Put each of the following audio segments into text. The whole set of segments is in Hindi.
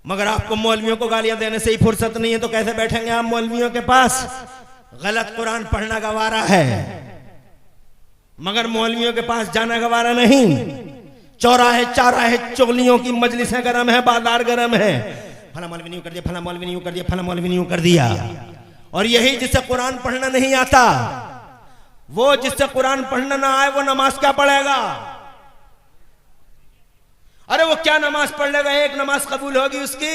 मगर आपको मौलवियों को गालियां देने से ही फुर्सत नहीं है तो कैसे बैठेंगे आप मौलवियों के पास? गलत कुरान पढ़ना गवारा है मगर मौलवियों के पास जाना गवारा नहीं। चौराहे चौराहे चुगलियों की मजलिसें गरम है, बाजार गरम है। फला मौलवी नहीं कर दिया, फला मौलवी नहीं कर दिया, फला मौलवी नहीं कर दिया। और यही जिससे कुरान पढ़ना नहीं आता, वो जिससे कुरान पढ़ना ना आए वो नमाज क्या पढ़ेगा? अरे वो क्या नमाज पढ़ लेगा? एक नमाज कबूल होगी उसकी?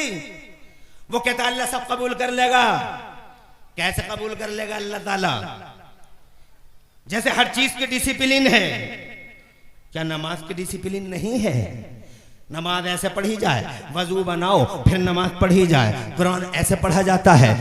वो कहता अल्लाह सब कबूल कर लेगा। कैसे कबूल कर लेगा अल्लाह ताला? जैसे हर चीज की डिसिप्लिन है, क्या नमाज की डिसिप्लिन नहीं है? नमाज ऐसे पढ़ी जाए, वजू बनाओ फिर नमाज पढ़ी जाए। कुरान ऐसे पढ़ा जाता है,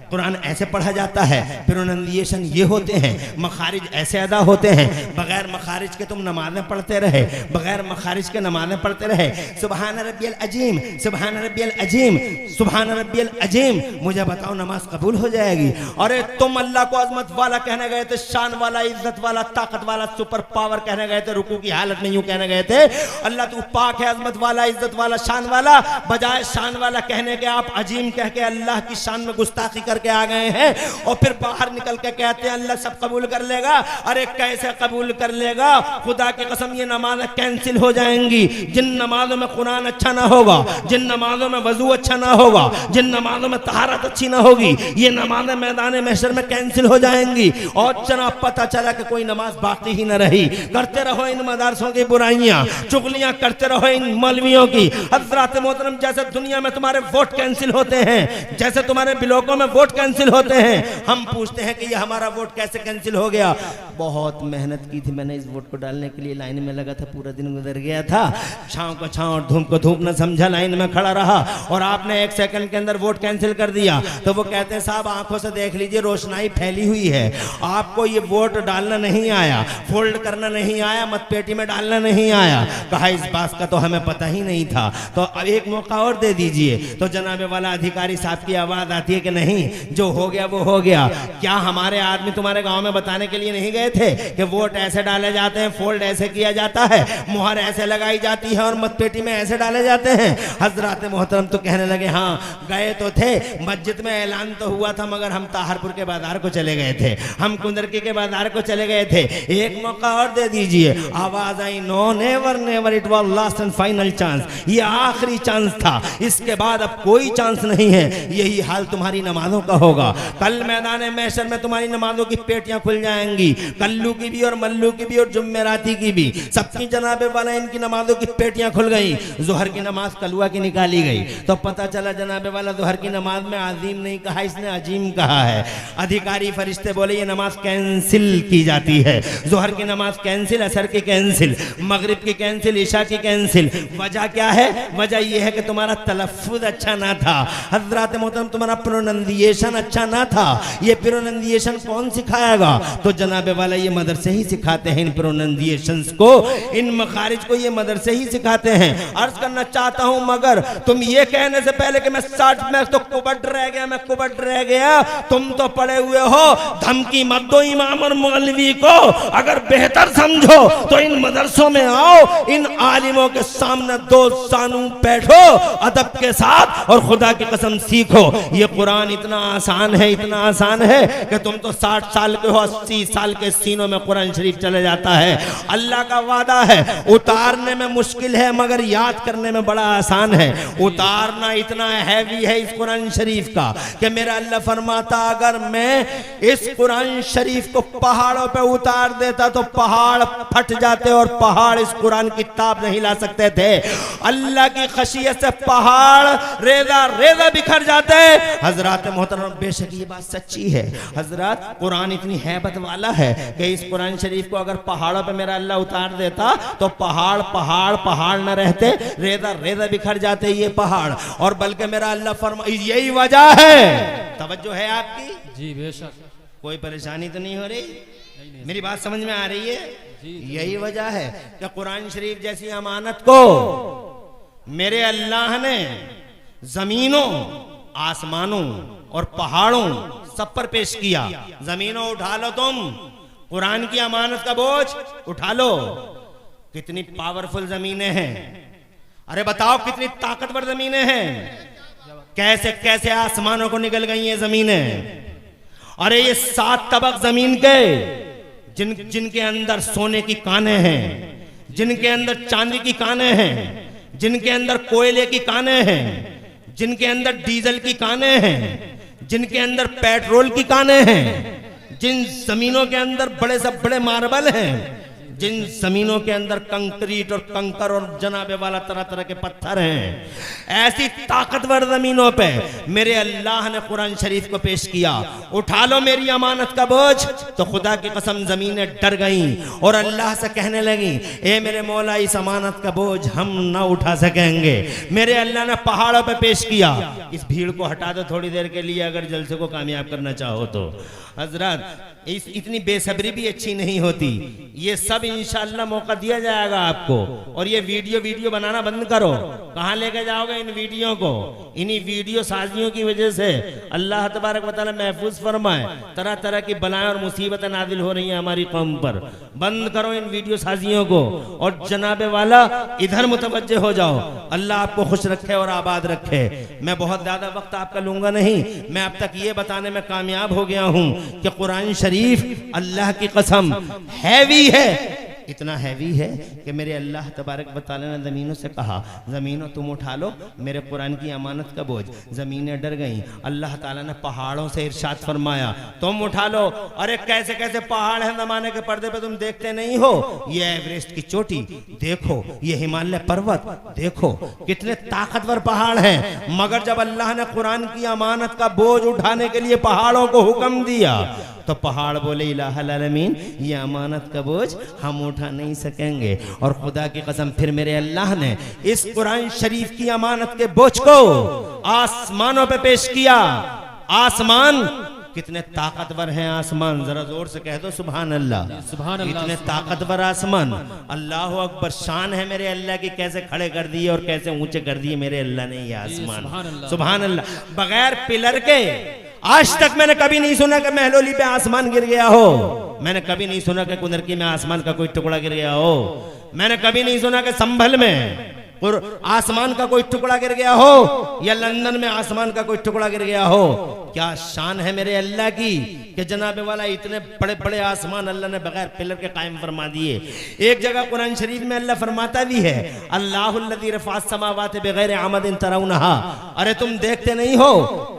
कुरान ऐसे पढ़ा जाता है। प्रोनंसिएशन ये होते हैं, मखारिज ऐसे अदा होते हैं। बगैर मखारिज के तुम नमाजें पढ़ते रहे, बगैर मखारिज के नमाजें पढ़ते रहे। सुबहान रब्बियल अजीम, सुबहान रब्बियल अजीम, सुबहान रब्बियल अजीम। मुझे बताओ नमाज कबूल हो जाएगी? अरे तुम अल्लाह को अजमत वाला कहने गए थे, शान वाला, इज्जत वाला, ताकत वाला, सुपर पावर कहने गए थे। रुकू की हालत में यूं कहने गए थे अल्लाह तू पाक है, अजमत वाला, इज्जत वाला, शान वाला। बजाय शान वाला कहने के आप अजीम कह के अल्लाह की शान में गुस्ताखी करके आ गए हैं। और फिर बाहर निकल के कहते हैं अल्लाह सब कबूल कर लेगा। अरे कैसे कबूल कर लेगा? खुदा की कसम ये नमाजें कैंसिल हो जाएंगी जिन नमाजों में कुरान अच्छा ना होगा, जिन नमाजों में वजू अच्छा ना होगा, जिन नमाजों में तहारत अच्छी ना होगी। ये नमाजें मैदान महशर में कैंसिल हो जाएंगी। और जनाब पता चला कि कोई नमाज बाकी ही न रही। करते रहो इन मदरसों की बुराइयां, चुगलियां करते रहो इन मौलवियों की। हज़रात मोहतरम, जैसे दुनिया में तुम्हारे वोट कैंसिल होते हैं, जैसे तुम्हारे ब्लॉकों में वोट कैंसिल होते हैं, हम पूछते हैं कि ये हमारा वोट कैसे कैंसिल हो गया? बहुत मेहनत की थी मैंने इस वोट को डालने के लिए, लाइन में लगा था, पूरा दिन गुजर गया था। छांव को छांव और धूप को धूप न समझा, लाइन में खड़ा रहा और आपने 1 सेकंड के अंदर वोट कैंसिल कर दिया। तो वो कहते हैं साहब आंखों से देख लीजिए, रोशनाई फैली हुई है, आपको ये वोट डालना नहीं आया, फोल्ड करना नहीं आया, मतपेटी में डालना नहीं आया। कहा इस बात का तो हमें पता ही नहीं था, तो अब एक मौका और दे दीजिए। तो जनाबे वाला अधिकारी साहब की आवाज आती है कि नहीं, जो हो गया वो हो गया। क्या हमारे आदमी तुम्हारे गांव में बताने के लिए नहीं गए थे कि वोट ऐसे डाले जाते हैं, फोल्ड ऐसे किया जाता है, मुहर ऐसे लगाई जाती है और मतपेटी में ऐसे डाले जाते हैं? हजरत मोहतरम तो कहने लगे हाँ गए तो थे, मस्जिद में ऐलान तो हुआ था, मगर हम ताहरपुर के बाजार को चले गए थे, हम कुंदरकी के बाजार को चले गए थे। एक मौका और दे दीजिए। आवाज I know, never never, it was last and final chance. ये आखिरी चांस था, इसके बाद अब कोई चांस नहीं है। यही हाल तुम्हारी नमाजों का होगा। कल मैदान महशर में तुम्हारी नमाजों की पेटियां खुल जाएंगी, कल्लू की भी और मल्लू की भी और जुम्मेराती की भी, सबकी जनाबे वाला इनकी नमाजों की पेटियां खुल गई। जोहर की नमाज कलुआ की निकाली गई तो पता चला जनाबे वाला जोहर की नमाज में अजीम नहीं कहा, इसने अजीम कहा है। अधिकारी फरिश्ते बोले ये नमाज कैंसिल की जाती है। जोहर की नमाज कैंसिल, असर की कैंसिल, मगरिब की कैंसिल, ईशा की कैंसिल। वजह क्या है? वजह यह है कि तुम्हारा तलफ्फुज अच्छा ना था। हजरत मोहतरम, तुम्हारा प्रोनंसिएशन अच्छा ना था। ये प्रोनंसिएशन कौन सिखाएगा? तो जनाबे वाला ये मदरसे ही सिखाते हैं इन प्रोनंसिएशंस को, इन मखारिज को ये मदरसे ही सिखाते हैं। अर्ज करना चाहता हूं, मगर तुम ये कहने से पहले कि मैं 60 में तो कुबट रह गया, मैं कुबट रह गया, तुम तो पड़े हुए हो। धमकी मत दो इमाम और मौलवी को। अगर बेहतर समझो तो इन मदरसों में आओ, इन आलिमों के सामने दो सानू बैठो अदब के साथ और खुदा की कसम सीखो। ये कुरान इतना आसान है, इतना आसान है कि तुम तो 60 साल के हो, 80 साल के सीनों में कुरान शरीफ चले जाता है। अल्लाह का वादा है, उतारने में मुश्किल है मगर याद करने में बड़ा आसान है। उतारना इतना हैवी है इस कुरान शरीफ का कि मेरा अल्लाह फरमाता अगर मैं इस कुरान शरीफ को पहाड़ों पे उतार देता तो पहाड़ फट जाते और पहाड़ इस कुरान की ताब नहीं ला सकते थे। अल्लाह की खशियत से पहाड़ रेजा रेजा बिखर जाते। हजरत मोहतरम, बेशक ये बात सच्ची है। हजरत, कुरान इतनी हैबत वाला है कि इस कुरान शरीफ को अगर पहाड़ों पे मेरा अल्लाह उतार देता तो पहाड़ पहाड़ पहाड़ न रहते, रेजा रेजा बिखर जाते ये पहाड़। और बल्कि मेरा अल्लाह फरमा, यही वजह है। तवज्जो है आपकी? जी बेशक। कोई परेशानी तो नहीं हो रही? मेरी बात समझ में आ रही है? यही वजह है कि कुरान शरीफ जैसी अमानत को मेरे अल्लाह ने जमीनों, आसमानों और पहाड़ों सब पर पेश किया। जमीनों उठा लो, तुम कुरान की अमानत का बोझ उठा लो। कितनी पावरफुल जमीनें हैं, अरे बताओ कितनी ताकतवर जमीनें हैं। कैसे कैसे आसमानों को निकल गई ये जमीनें। अरे ये 7 तबक जमीन के, जिनके अंदर सोने की कानें हैं, जिनके अंदर चांदी की कानें हैं, जिनके अंदर कोयले की कानें हैं, जिनके अंदर डीजल की कानें हैं, जिनके अंदर पेट्रोल की कानें हैं, जिन जमीनों के अंदर बड़े से बड़े मार्बल हैं, जिन जमीनों के अंदर कंक्रीट और कंकर और जनाबे वाला तरह तरह के पत्थर हैं, ऐसी ताकतवर जमीनों पे मेरे अल्लाह ने कुरान शरीफ को पेश किया। उठा लो मेरी अमानत का बोझ। तो खुदा की कसम जमीनें डर गईं और अल्लाह से कहने लगी, ए मेरे मौला, इस अमानत का बोझ हम ना उठा सकेंगे। मेरे अल्लाह ने पहाड़ों पे पेश किया। इस भीड़ को हटा दो थोड़ी देर के लिए, अगर जलसे को कामयाब करना चाहो तो। हजरत, इतनी बेसब्री भी अच्छी नहीं होती। ये सब इंशाअल्लाह मौका दिया जाएगा आपको। और ये वीडियो बनाना बंद करो। कहाँ लेके जाओगे इन वीडियो को? इन्हीं वीडियो साजियों की वजह से अल्लाह तबारक व तआला महफूज फरमाए, तरह तरह की बलाएं और मुसीबतें नाजिल हो रही हैं हमारी कौम पर। बंद करो इन वीडियो साजियों को और जनाबे वाला इधर मुतवज्जे हो जाओ। अल्लाह आपको खुश रखे और आबाद रखे। मैं बहुत ज्यादा वक्त आपका लूंगा नहीं। मैं अब तक ये बताने में कामयाब हो गया हूँ कि कुरान शरीफ अल्लाह की कसम हैवी है। इतना हैवी है कि मेरे अल्लाह तबारक व तआला ने ज़मीनों से कहा, ज़मीनों तुम उठा लो मेरे कुरान की अमानत का बोझ। ज़मीनें डर गईं। अल्लाह ताला ने पहाड़ों से इरशाद फरमाया, तुम उठा लो। अरे कैसे कैसे पहाड़ हैं ज़माने के पर्दे पे, तुम देखते नहीं हो? ये एवरेस्ट की चोटी देखो, ये हिमालय पर्वत देखो, कितने ताकतवर पहाड़ हैं। मगर जब अल्लाह ने कुरान की अमानत का बोझ उठाने के लिए पहाड़ों को हुक्म दिया तो पहाड़ बोले, इलाहुल आलमीन, ये अमानत का बोझ हम उठा नहीं सकेंगे। और खुदा की कसम फिर मेरे अल्लाह ने इस कुरान शरीफ की अमानत के बोझ को आसमानों पे पेश किया। आसमान कितने ताकतवर हैं। आसमान जरा जोर से कह दो सुभान अल्लाह। सुभान अल्लाह। इतने ताकतवर आसमान, अल्लाह अकबर। शान है मेरे अल्लाह की, कैसे खड़े कर दिए और कैसे ऊंचे कर दिए मेरे अल्लाह ने ये आसमान। सुभान अल्लाह। बगैर पिलर के आज तक मैंने कभी नहीं सुना कि महलोली पे आसमान गिर गया हो। मैंने कभी नहीं सुना कि कुंदरकी में आसमान का कोई टुकड़ा गिर गया हो। मैंने कभी नहीं सुना कि संभल में आसमान का कोई टुकड़ा गिर गया हो या लंदन में आसमान का कोई टुकड़ा गिर गया हो। क्या शान है मेरे अल्लाह की कि जनाबे वाला इतने बड़े बड़े आसमान अल्लाह ने बगैर पिलर के कायम फरमा दिए। एक जगह कुरान शरीफ में अल्लाह फरमाता भी है, अल्लाहुल्लज़ी रफ़अस समावाति बिगैर अमदिन तरौनहा। अरे तुम देखते नहीं हो?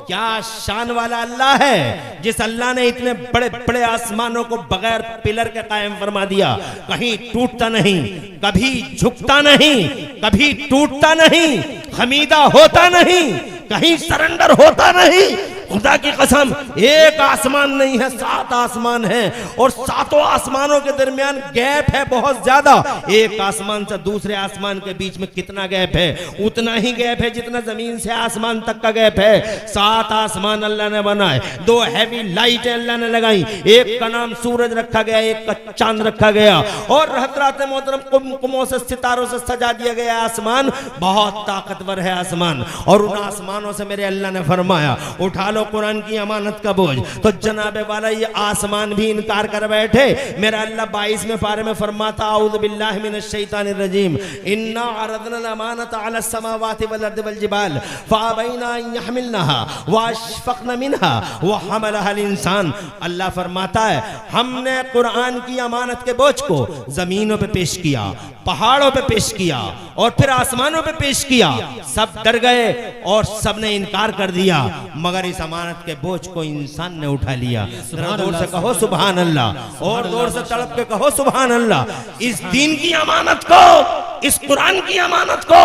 क्या शान वाला अल्लाह है जिस अल्लाह ने इतने बड़े बड़े आसमानों को बगैर पिलर के कायम फरमा दिया। कहीं टूटता नहीं, कभी झुकता नहीं, कभी टूटता नहीं, खमीदा होता नहीं, कहीं सरेंडर होता नहीं। खुदा की कसम, एक आसमान नहीं है, 7 आसमान है और 7 आसमानों के दरमियान गैप है बहुत ज्यादा। एक आसमान से दूसरे आसमान के बीच में कितना गैप है? उतना ही गैप है जितना जमीन से आसमान तक का गैप है। 7 आसमान अल्लाह ने बनाए। 2 हैवी लाइट अल्लाह ने लगाई। एक का नाम सूरज रखा गया, एक का चांद रखा गया और रहत मोहतरम कुमकुमों से, सितारों से सजा दिया गया आसमान। बहुत ताकतवर है आसमान। और उन आसमानों से मेरे अल्लाह ने फरमाया, उठा लो कुरान की अमानत का बोझ। तो जनाबे वाला ये आसमान भी इनकार कर बैठे। मेरा अल्लाह 22वें पारे में फरमाता, औज़ु बिल्लाहि मिनश शैतानिर रजीम, इन्ना अरदना अल-अमानत अला समावाति वल अर्दि वल जिबाल फअबैना अन यहमिलनहा व अशफक़न मिनहा व हमलहा अल-इंसान। अल्लाह फरमाता है, हमने कुरान की अमानत के बोझ को जमीनों पे पेश किया, पहाड़ों पे पेश किया और फिर आसमानों पे पेश किया। सब डर गए और सब ने इनकार कर दिया, मगर इस अमानत के बोझ को इंसान ने उठा लिया। जोर से कहो सुभान अल्लाह और जोर से तड़प के कहो सुभान अल्लाह। इस दीन की अमानत को, इस कुरान की अमानत को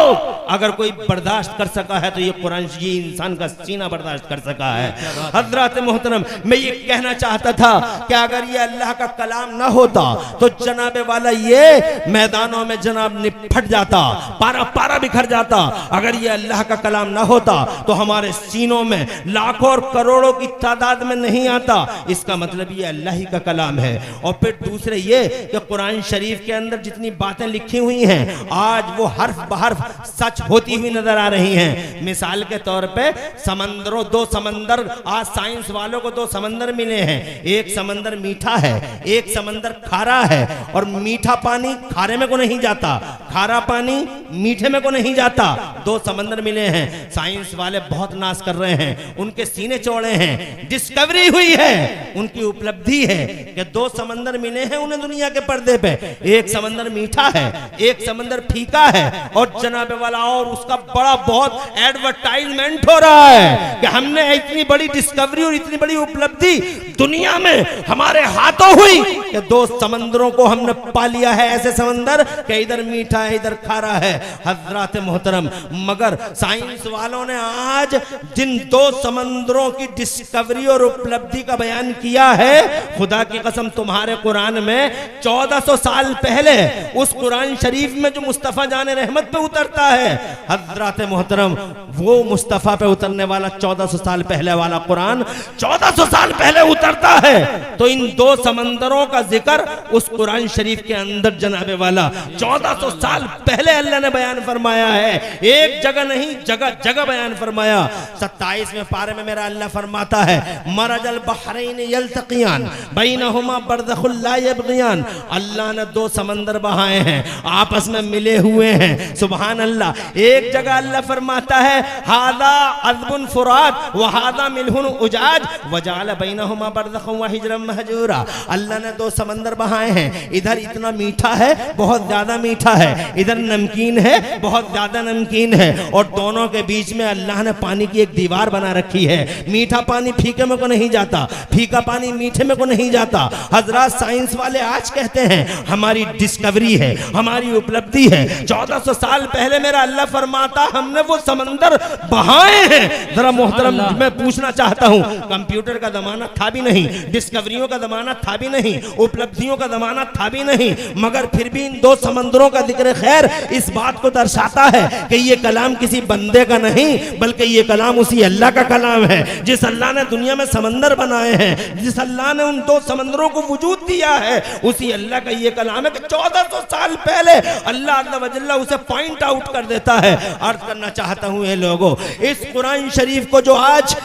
अगर कोई बर्दाश्त कर सका है तो ये कुरान, ये इंसान का सीना बर्दाश्त कर सका है। हजरत मोहतरम, मैं ये कहना चाहता था कि अगर ये अल्लाह का कलाम ना होता तो जनाबे वाला ये मैदानों में जनाब निपट जाता, पारा पारा बिखर जाता। अगर ये अल्लाह का कलाम ना होता तो हमारे सीनों में लाखों और करोड़ों की तादाद में नहीं आता। इसका मतलब ये अल्लाह ही का कलाम है। और फिर दूसरे ये कि कुरान शरीफ के अंदर जितनी बातें लिखी हुई हैं आज वो हर्फ बहर्फ सच होती हुई नजर आ रही हैं। मिसाल के तौर पे समंदरों, दो समंदर, आज साइंस वालों को दो समंदर मिले हैं। एक समंदर मीठा है, एक समंदर खारा है। और मीठा पानी खारे में को नहीं जाता, खारा पानी मीठे में को नहीं जाता। दो समंदर मिले हैं। साइंस वाले बहुत नाश कर रहे हैं, उनके सीने चौड़े हैं। डिस्कवरी हुई है, उनकी उपलब्धि है कि दो समंदर मिले हैं उन्हें दुनिया के पर्दे पे। एक समंदर मीठा है, एक समंदर फीका है। और जनाबे वाला और उसका बड़ा बहुत एडवर्टाइजमेंट हो रहा है कि हमने इतनी बड़ी डिस्कवरी और इतनी बड़ी उपलब्धि दुनिया में हमारे हाथों हुई कि दो समंदरों को हमने पा लिया है। ऐसे समंदर कि इधर मीठा है, इधर खारा है। हजरात मोहतरम, मगर साइंस वालों ने आज जिन दो समंदरों की डिस्कवरी और उपलब्धि का बयान किया है, खुदा की कसम तुम्हारे कुरान में 1400 साल पहले उस कुरान शरीफ में जो मुस्तफा जाने रहमत पे उतरता है, हजरात मोहतरम, वो मुस्तफा पे उतरने वाला 1400 साल पहले वाला कुरान 1400 साल पहले उतरता है। तो इन दो समंदरों का जिक्र उस कुरान शरीफ के अंदर जनाबे वाला 1400 साल पहले अल्लाह ने बयान फरमाया है। एक जगह नहीं, जगह जगह बयान फरमाया। 27वें पारे में मेरा अल्लाह फरमाता है, मरजल बहरैन यल्तक़ियान बैनहुमा बरज़खुल ला यबग़ियान। अल्लाह ने दो समंदर बहाए हैं, आपस में मिले हुए हैं। सुभान अल्लाह। एक जगह अल्लाह फरमाता है, हादा अज़बुन फुरात व हादा मिल्हुन उजाज वजाल बैनहुमा बरज़खुन व हिजरम महजूरा। अल्लाह ने दो समंदर बहाए हैं। इधर इतना मीठा है, बहुत ज्यादा मीठा है, इधर नमकीन है, बहुत ज्यादा नमकीन है। और दोनों के बीच में अल्लाह ने पानी की एक दीवार बना रखी है। मीठा पानी फीके में को नहीं जाता, फीका पानी मीठे में को नहीं जाता। हजरात, साइंस वाले आज कहते हैं हमारी डिस्कवरी है, हमारी उपलब्धि है। 1400 साल पहले मेरा अल्लाह फरमाता हमने वो समंदर बहाए हैं। जरा मोहतरम, मैं पूछना चाहता हूँ, कंप्यूटर का जमाना था भी नहीं, डिस्कवरियों का जमाना था भी नहीं, उपलब्धियों का जमाना था भी नहीं, मगर फिर भी इन दो समंदरों का जिक्र खैर इस बात को दर्शाता है कि ये कलाम किसी बंदे का नहीं, बल्कि ये कलाम उसी अल्लाह का कलाम है। जिस अल्लाह ने दुनिया में समंदर बनाए हैं, जिस अल्लाह ने उन दो समंदरों को वजूद दिया है, उसी अल्लाह का ये कलाम है कि 1400 साल पहले अल्लाह अल्लाह वजल्ला उसे पॉइंट आउट कर देता है। अर्ज करना चाहता हूं, ये लोगों, इस कुरान शरीफ को जो आज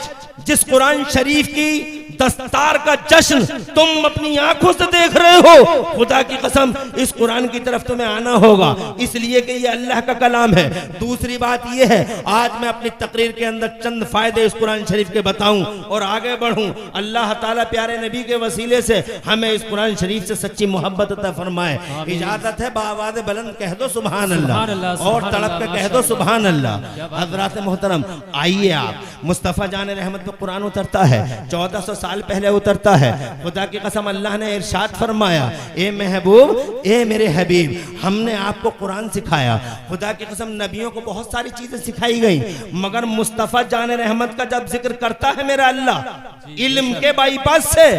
जिस कुरान शरीफ की दस्तार का जश्न तुम अपनी आंखों से देख रहे हो, खुदा की कसम इस कुरान की तरफ तुम्हें आना होगा, इसलिए कि ये अल्लाह का कलाम है। दूसरी बात ये है, आज मैं अपनी तकरीर के अंदर चंद फायदे इस कुरान शरीफ के बताऊं और आगे बढ़ूं। अल्लाह ताला प्यारे नबी के वसीले से हमें इस कुरान शरीफ से सच्ची मोहब्बत अता फरमाए। इजाजत है बावाज़ बुलंद कह दो सुभान अल्लाह, और तड़प के कह दो सुभान अल्लाह। हज़रात मोहतरम, आइए आप, मुस्तफ़ा जाने रहमत पे कुरान उतरता है, 1400 साल पहले उतरता है। खुदा की कसम अल्लाह ने इरशाद फरमाया, ए महबूब, ए मेरे हबीब, हमने आपको कुरान सिखाया। खुदा की कसम नबियों को बहुत सारी चीजें सिखाई गई, मगर मुस्तफ़ा जाने रहमत का जब जिक्र करता है मेरा अल्लाह इल्म के बाईपास से,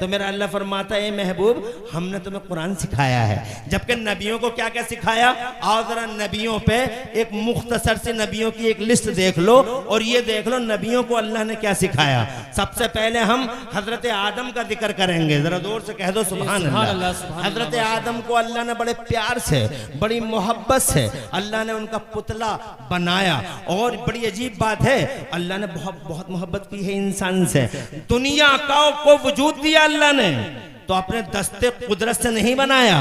तो मेरा अल्लाह फरमाता है, ए महबूब, हमने तुम्हें कुरान सिखाया है। जबकि नबियों को क्या क्या सिखाया, आओ जरा नबियों पे एक मुख्तसर से नबियों की एक लिस्ट देख लो और ये देख लो नबियों को अल्लाह ने क्या सिखाया। सबसे पहले हम हजरत आदम का जिक्र करेंगे, जरा जोर से कह दो सुभान अल्लाह। हजरत आदम को अल्लाह ने बड़े प्यार से, बड़ी मोहब्बत से अल्लाह ने उनका पुतला बनाया। और बड़ी अजीब बात है, अल्लाह ने बहुत बहुत मोहब्बत की है इंसान से। दुनिया को वजूद दिया अल्लाह ने, तो अपने दस्ते कुदरत से नहीं बनाया,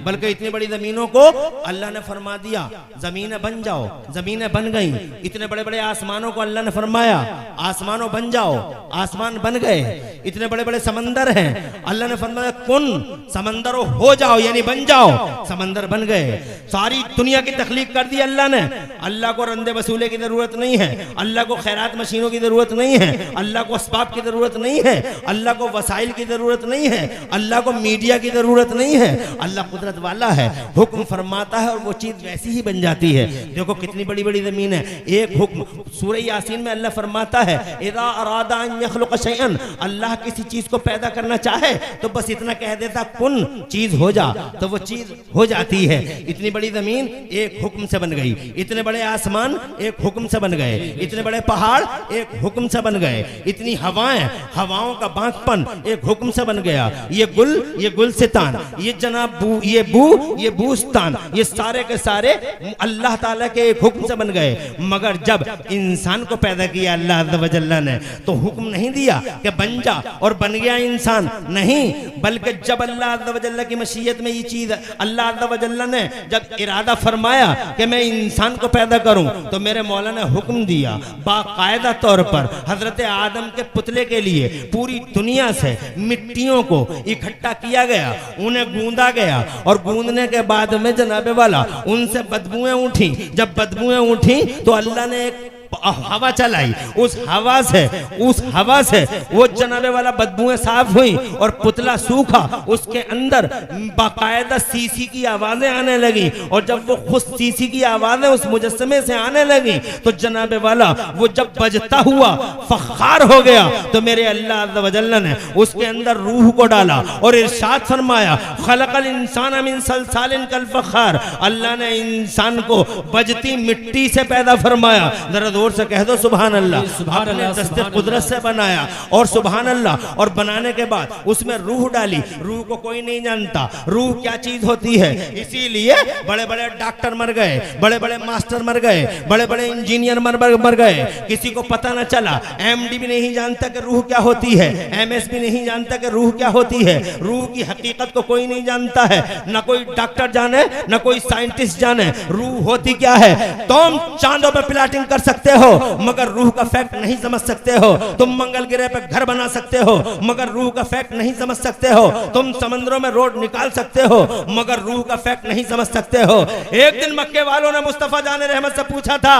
बल्कि इतनी बड़ी जमीनों को अल्लाह ने फरमा दिया जमीनें बन जाओ, जमीनें बन गई। इतने बड़े बड़े आसमानों को अल्लाह ने फरमाया आसमानों बन जाओ, आसमान बन गए। इतने बड़े बड़े समंदर हैं, अल्लाह ने फरमाया कुन, समंदरों हो जाओ, यानी बन जाओ, समंदर बन गए। सारी दुनिया की तख्लीक कर दी अल्लाह ने। अल्लाह को रंदे वसूले की जरूरत नहीं है, अल्लाह को खैरात मशीनों की जरूरत नहीं है, अल्लाह को असबाब की जरूरत नहीं है, अल्लाह को वसाइल की जरूरत नहीं है, अल्लाह को मीडिया की जरूरत नहीं है। अल्लाह कुदरत वाला है, हुक्म फरमाता है और वो चीज वैसी ही बन जाती है। देखो कितनी बड़ी बड़ी जमीन है, एक हुक्म, सूरह यासीन में अल्लाह फरमाता है, इज़ा अरादा अन यख़्लुक़ शैअन, अल्लाह किसी चीज को पैदा करना चाहे तो बस इतना कह देता कुन, चीज हो जा, तो वो चीज हो जाती है। इतनी बड़ी जमीन एक हुक्म से बन गई, इतने बड़े आसमान एक हुक्म से बन गए, इतने बड़े पहाड़ एक हुक्म से बन गए, इतनी हवाएं, हवाओं का बांकपन एक हुक्म से बन गया। ये गुलसितान, ये जनाब ये ये बूस्तान, ये सारे के सारे अल्लाह ताला के एक हुक्म से बन गए। मगर जब इंसान को पैदा किया अल्लाह अज़्ज़ व जल्ला ने तो हुक्म नहीं दिया कि बन जा और बन गया इंसान, नहीं, बल्कि जब अल्लाह अज़्ज़ व जल्ला की मशीयत में ये चीज अल्लाह अज़्ज़ व जल्ला ने जब इरादा फरमाया कि मैं इंसान को पैदा करूं तो मेरे मौला ने हुक्म दिया बाकायदा तौर पर हजरत आदम के पुतले के लिए पूरी दुनिया से मिट्टियों को इकट्ठा किया गया, उन्हें गूंदा गया और गूंदने के बाद में जनाबे वाला उनसे बदबूएं उठी। जब बदबूएं उठी तो अल्लाह ने एक हवा चलाई, उस हवा से वो जनाबे वाला बदबूएं साफ हुई और पुतला सूखा, उसके अंदर बाकायदा सीसी की आवाजें आने लगी और जब वो खुद सीसी की आवाजें उस मुजस्समे से आने लगी तो जनाबे वाला वो जब बजता हुआ फखार हो गया तो मेरे अल्लाह अज़्ज़ व जल्ला ने उसके अंदर रूह को डाला और इरशाद फरमाया खलक़ल इंसान मिन सलसालिन कल फखार, अल्लाह ने इंसान को बजती मिट्टी से पैदा फरमाया। जरा जोर से कह दो सुभान अल्लाह। आपने दस्ते कुदरत से बनाया और सुभान अल्लाह, और बनाने के बाद उसमें रूह डाली। रूह को कोई नहीं जानता रूह क्या चीज होती है, इसीलिए बड़े बड़े डॉक्टर मर गए, बड़े बड़े मास्टर मर गए, बड़े बड़े इंजीनियर मर गए, किसी को पता न चला। एमडी भी नहीं जानता कि रूह क्या होती है, एमएस भी नहीं जानता कि रूह क्या होती है। रूह की हकीकत को कोई नहीं जानता है, न कोई डॉक्टर जाने न कोई साइंटिस्ट जाने रूह होती क्या है। तुम चांदों पर प्लॉटिंग कर सकते हो मगर रूह का फैक्ट नहीं समझ सकते हो। तुम मंगल ग्रह पर घर बना सकते हो मगर रूह का फैक्ट नहीं समझ सकते हो। तुम समंदरों में रोड निकाल सकते हो मगर रूह का फैक्ट नहीं समझ सकते हो। एक दिन मक्के वालों ने मुस्तफा जाने रहमत से पूछा था,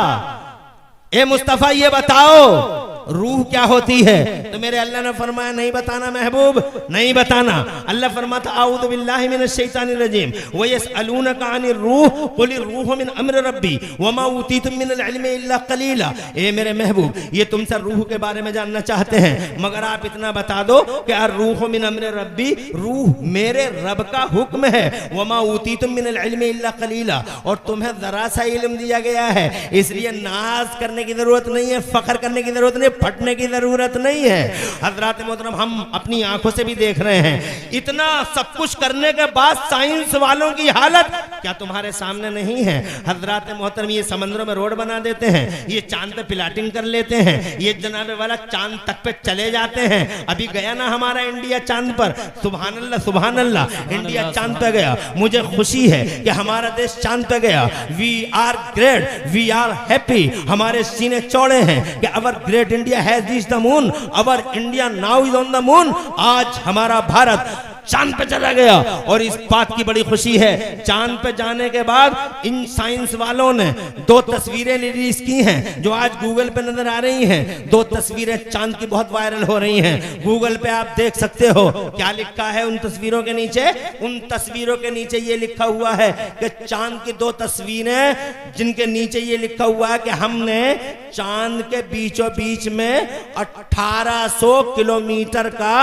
ए मुस्तफा ये बताओ रूह क्या होती है, तो मेरे अल्लाह ने फरमाया नहीं बताना महबूब, नहीं बताना। अल्लाह फरमाता आऊज़ु बिल्लाहि मिनश शैतानिर रजीम व यसअलूनका अनिर रूह कुल रूह मिन अम्र रब्बी व मा ऊतीतुम मिनल इल्मि इल्ला कलीला। ए मेरे महबूब ये तुमसे रूह के बारे में जानना चाहते हैं मगर आप इतना बता दो कि रूह मिन अम्र रब्बी, रूह मेरे रब का हुक्म है, व मा ऊतीतुम मिनल इल्मि इल्ला कलीला, और तुम्हें जरा सा इल्म दिया गया है, इसलिए नाज करने की जरूरत नहीं है, फख्र करने की जरूरत नहीं, फटने की जरूरत नहीं है। हजरात मोहतरम हम अपनी आंखों से भी देख रहे हैं, इतना सब कुछ करने के बाद साइंस वालों की हालत क्या तुम्हारे सामने नहीं है। हजरात मोहतरम ये समंदरों में रोड बना देते हैं, ये चांद पे प्लॉटिंग कर लेते हैं, ये जनाबे वाला चांद तक पे चले जाते हैं। अभी गया ना हमारा इंडिया चांद पर, सुभान अल्लाह सुभान अल्लाह, इंडिया चांद पे गया। मुझे खुशी है कि हमारा देश चांद पे गया। We are great, we are happy, हमारे सीने चौड़े हैं कि our great India has reached the moon, our India now is on the moon। आज हमारा भारत चांद पे चला गया और इस बात की बड़ी खुशी है। चांद पे जाने के बाद इन साइंस वालों ने 2 तस्वीरें रिलीज की हैं जो आज गूगल पे नजर आ रही हैं। 2 तस्वीरें चांद की बहुत वायरल हो रही हैं, गूगल पे आप देख सकते हो। क्या लिखा है उन तस्वीरों के नीचे? उन तस्वीरों के नीचे ये लिखा हुआ है कि चांद की 2 तस्वीरें जिनके नीचे ये लिखा हुआ है कि हमने चांद के बीचों बीच में 1800 किलोमीटर का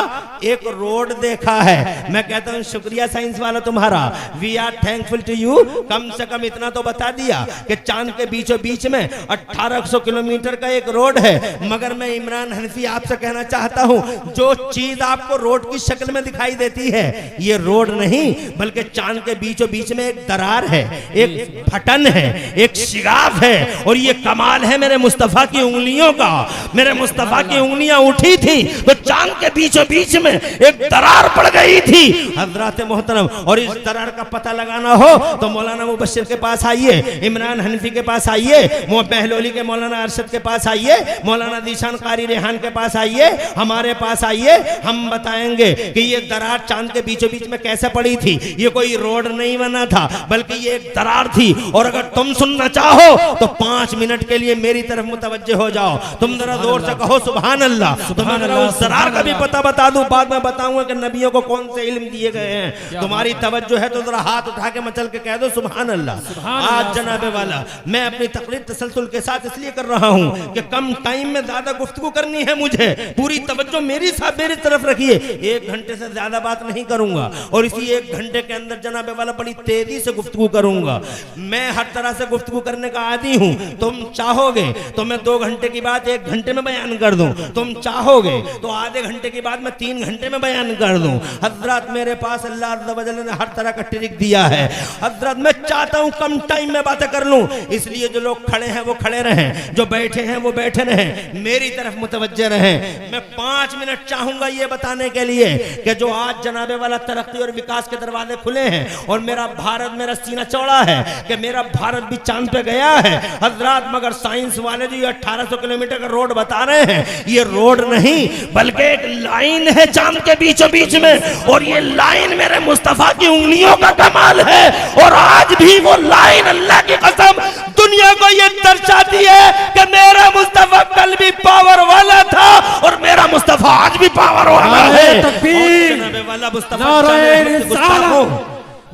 एक रोड देखा है। मैं कहता हूं शुक्रिया साइंस वाला तुम्हारा, we are thankful to you. कम से कम इतना तो बता दिया कि चांद के बीचों बीच में 1800 किलोमीटर का एक रोड है। मगर मैं इमरान हनफी आपसे कहना चाहता हूं, जो चीज आपको रोड की शक्ल में दिखाई देती है ये रोड नहीं बल्कि चांद के बीचों बीच में एक दरार है, एक फटन है, एक शिगाफ है। और ये कमाल है मेरे मुस्तफा की उंगलियों का। मेरे मुस्तफा की उंगलियां उठी थी तो चांद के बीचों बीच में एक दरार पड़ गई थी हजरात मोहतरम। और इस दरार का पता लगाना हो तो मौलाना मुबश्शिर के पास आइए, इमरान हनफी के पास आइए, बहलोली के मौलाना अरशद के पास आइए, मौलाना जीशान कारी रेहान के पास आइए, हमारे पास आइए। हम बताएंगे कि ये दरार चांद के बीचों बीच में कैसे पड़ी थी। ये कोई रोड नहीं बना था बल्कि ये एक दरार थी। और अगर तुम सुनना चाहो तो 5 मिनट के लिए मेरी तरफ मुतवज्जे हो जाओ। तुम जरा जोर से कहो सुभान अल्लाह। तुम्हें उस दरार का भी पता बता दूं, बाद में बताऊंगा कि नबियों को कौन से इल्म दिए गए हैं। तुम्हारी तवज्जो है तो जरा हाथ उठा के मचल के कह दो सुभान अल्लाह। आज जनाबे वाला मैं अपनी तकरीर तसलसल के साथ इसलिए कर रहा हूं कि कम टाइम में ज्यादा गुफ्तगू करनी है मुझे। पूरी तवज्जो मेरी तरफ रखिए। 1 घंटे से ज्यादा बात नहीं करूंगा और इसी 1 घंटे के अंदर जनाबे वाला बड़ी तेजी से गुफ्तगू करूंगा। मैं हर तरह से गुफ्तगू करने का आदी हूं। तुम चाहोगे तो मैं 2 घंटे की बात 1 घंटे में बयान कर दूं, तुम चाहोगे तो आधे घंटे की बात मैं 3 घंटे में बयान कर दूं। हजरत मेरे पास अल्लाह अज़्ज़ व जल्ल ने हर तरह का ट्रिक दिया है। हजरत मैं चाहता हूँ कम टाइम में बातें कर लूँ, इसलिए जो लोग खड़े हैं वो खड़े रहें, जो बैठे हैं वो बैठे रहें, मेरी तरफ मुतवज्जे रहें। मैं 5 मिनट चाहूंगा ये बताने के लिए कि जो आज जनाबे वाला तरक्की और विकास के दरवाजे खुले हैं और मेरा भारत, मेरा सीना चौड़ा है कि मेरा भारत भी चांद पे गया है हजरत, मगर साइंस वाले जो ये 1800 किलोमीटर का रोड बता रहे हैं, ये रोड नहीं बल्कि एक लाइन है चांद के बीचों बीच में, और ये लाइन मेरे मुस्तफा की उंगलियों का कमाल है। और आज भी वो लाइन अल्लाह की कसम दुनिया को ये दर्शाती है कि मेरा मुस्तफा कल भी पावर वाला था और मेरा मुस्तफा आज भी पावर वाला है। तकबीर, वाला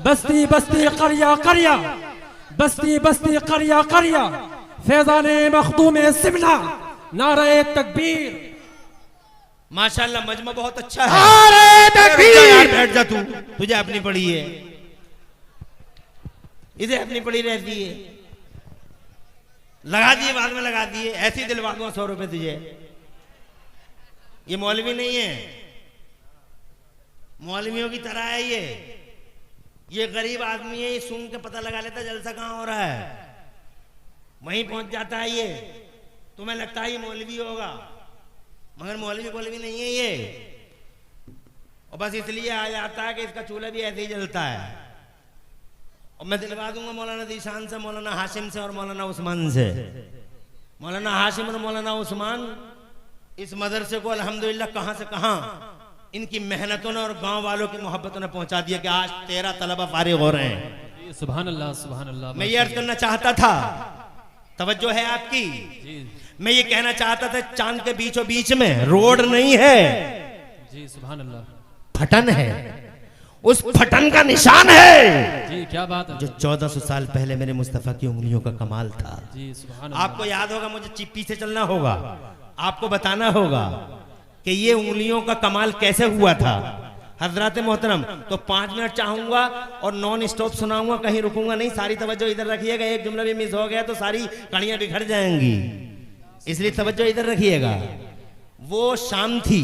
बस्ती बस्ती करिया करिया, बस्ती बस्ती करिया करिया, फैजाने मखदूम सिमला, नारे तकबीर। माशाल्लाह मजमा बहुत अच्छा है। नारे तकबीर। बैठ जा तू, तुझे अपनी पड़ी है, इसे अपनी पड़ी रहती है, लगा दिए बाद में लगा दिए, ऐसी दिलवा दूंगा 100 रुपए तुझे। ये मौलवी नहीं है, मौलवियों की तरह है ये गरीब आदमी है, ये सूंघ के पता लगा लेता जलसा कहाँ हो रहा है, वहीं पहुंच जाता है। ये तुम्हें लगता है ये मौलवी होगा, मगर मौलवी नहीं है ये, और बस इसलिए आ जाता है कि इसका चूल्हा भी ऐसे ही जलता है। और मैं दिलवा दूंगा मौलाना दीशान से, मौलाना हाशिम से और मौलाना उस्मान से। मौलाना हाशिम और मौलाना उस्मान इस मदरसे को अल्हम्दुलिल्लाह कहां से कहां इनकी मेहनतों ने और गांव वालों की मोहब्बतों ने पहुंचा दिया कि आज 13 तलबा फारिग हो रहे हैं। सुभान अल्लाह, सुभान अल्लाह। मैं ये अर्ज करना चाहता था, तवज्जो है आपकी, मैं ये कहना चाहता था चांद के बीचों बीच में रोड नहीं है जी, सुभान अल्लाह, फटन है, उस फटन का निशान है जी। क्या बात है, जो 1400 साल पहले मेरे मुस्तफा की उंगलियों का कमाल था जी, सुभान अल्लाह। आपको याद होगा, मुझे चिप्पी से चलना होगा, आपको बताना होगा कि ये उंगलियों का कमाल कैसे हुआ था। हजरत मोहतरम, तो 5 मिनट चाहूंगा और नॉन स्टॉप सुनाऊंगा, कहीं रुकूंगा नहीं, सारी तवज्जो इधर रखिएगा, एक जुमला भी मिस हो गया तो सारी कड़ियां बिखर जाएंगी, इसलिए तवज्जो इधर रखिएगा। वो शाम थी,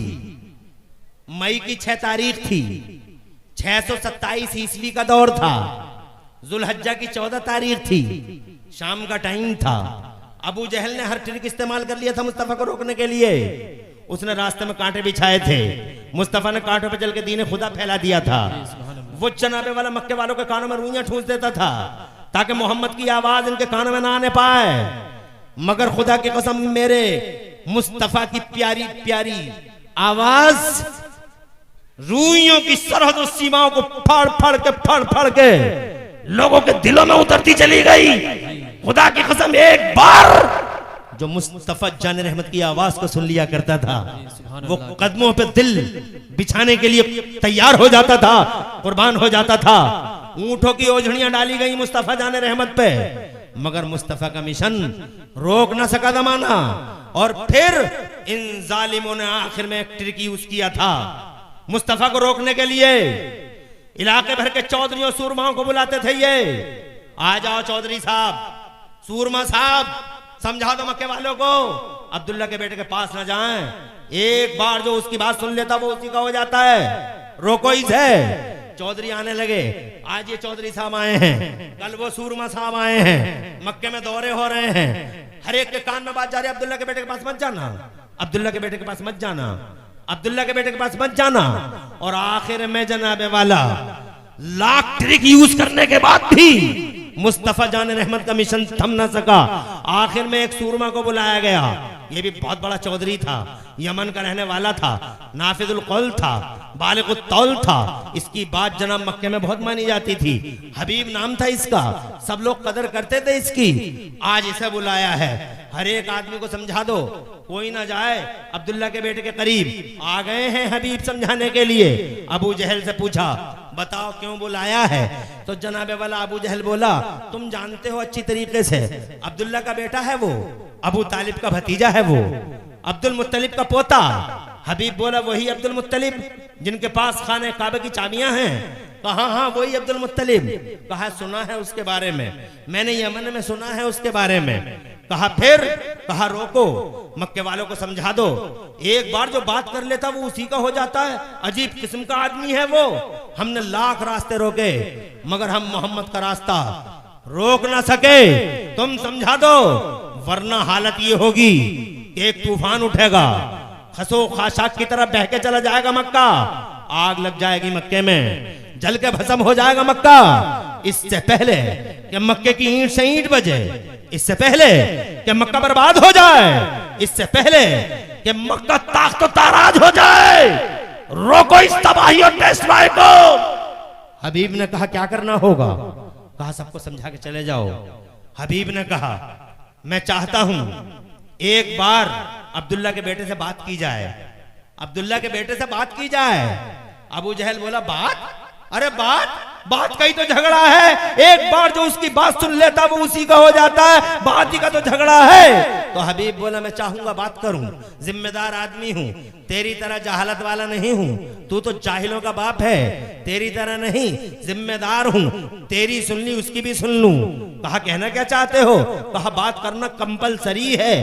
मई की 6 तारीख थी, 627 ईस्वी का दौर था, जुल्हज्जा की 14 तारीख थी, शाम का टाइम था। अबू जहल ने हर ट्रिक इस्तेमाल कर लिया था मुस्तफा को रोकने के लिए, उसने रास्ते में कांटे बिछाए थे, मुस्तफा ने कांटों पे चल के दीन खुदा फैला दिया था। वो जनाबे वाला मक्के वालों के कानों में रुइयां ठूंस देता था ताकि मोहम्मद की आवाज इनके कानों में ना आने पाए, मगर खुदा की कसम मेरे मुस्तफा की प्यारी प्यारी आवाज रूइयों की सरहद और सीमाओं को फाड़ फाड़ के लोगों के दिलों में उतरती चली गई। खुदा की कसम एक बार जो मुस्तफा जान रहमत की आवाज को सुन लिया करता था, वो कदमों पे दिल बिछाने के लिए तैयार हो जाता था, कुर्बान हो जाता था। ऊंटों की ओझड़ियां डाली गई मुस्तफा जान रहमत पे, मगर मुस्तफा का मिशन रोक ना सका जमाना। और फिर इन जालिमों ने आखिर में एक ट्रिक यूज किया था मुस्तफा को रोकने के लिए। इलाके भर के चौधरियों सूरमाओं को बुलाते थे, ये आ जाओ चौधरी साहब, सूरमा साहब, समझा दो मक्के वालों को अब्दुल्ला के बेटे के पास ना जाएं, एक बार जो उसकी बात सुन लेता वो उसी का हो जाता है, रोको इसे। चौधरी आने लगे, आज ये चौधरी साहब आए हैं, कल वो सूरमा साहब आए हैं, मक्के में दौरे हो रहे हैं, हर एक के कान में बात जा रही है, अब्दुल्ला के बेटे के पास मत जाना, अब्दुल्ला के बेटे के पास मत जाना, अब्दुल्ला के बेटे के पास मत जाना। और आखिर में जनाबे वाला लाख ट्रिक यूज करने के बाद भी मुस्तफा जान रहमत का मिशन थम ना सका। आखिर में एक सूरमा को बुलाया गया, ये भी बहुत बड़ा चौधरी था, यमन का रहने वाला था, नाफिजुल कौल था, बालिगुत तौल था, इसकी बात जनाब मक्के में बहुत मानी जाती थी, हबीब नाम था इसका, सब लोग कदर करते थे इसकी। आज इसे बुलाया है, हर एक आदमी को समझा दो, कोई ना जाए अब्दुल्ला के बेटे के करीब। आ गए हैं हबीब समझाने के लिए। अबू जहल से पूछा, बताओ क्यों बुलाया है? तो जनाबे वाला अबू जहल बोला, तुम जानते हो अच्छी तरीके से, अब्दुल्ला का बेटा है वो, अबू तालिब का भतीजा है वो, अब्दुल मुत्तलिब का पोता। हबीब बोला, वही अब्दुल मुत्तलिब जिनके पास खाने काबे की चाबियां हैं? कहा हाँ वही अब्दुल मुत्तलिब। कहा सुना है उसके बारे में, मैंने यमन में सुना है उसके बारे में। कहा रोको, मक्के वालों को समझा दो। एक बार जो बात कर लेता वो उसी का हो जाता है। अजीब किस्म का आदमी है वो। हमने लाख रास्ते रोके मगर हम मोहम्मद का रास्ता रोक ना सके। तुम समझा दो वरना हालत ये होगी कि एक तूफान उठेगा, खसो खाशाक की तरह बह के चला जाएगा मक्का, आग लग जाएगी मक्के में, जल के भस्म हो जाएगा मक्का। इससे पहले कि मक्के की ईंट से ईंट बजे, इससे पहले कि मक्का बर्बाद हो जाए, इससे पहले कि मक्का ताख्त ताराज हो जाए, रोको इस तबाही और टेस्टराय को। हबीब ने कहा क्या करना होगा? कहा सबको समझा के चले जाओ। हबीब ने कहा मैं चाहता हूं एक बार अब्दुल्ला के बेटे से बात की जाए, अब्दुल्ला के बेटे से बात की जाए। अबू जहल बोला बात? अरे बात का ही तो झगड़ा है। एक बार जो उसकी बात सुन लेता वो उसी का हो जाता है, बात ही का तो झगड़ा है। तो हबीब बोला मैं चाहूंगा बात करूं, जिम्मेदार आदमी हूं, तेरी तरह जहालत वाला नहीं हूं, तू तो जाहिलों का बाप है, तेरी तरह नहीं, जिम्मेदार हूं, तेरी सुन ली उसकी भी सुन लूं। कहा कहना क्या चाहते हो? कहा बात करना कंपलसरी है।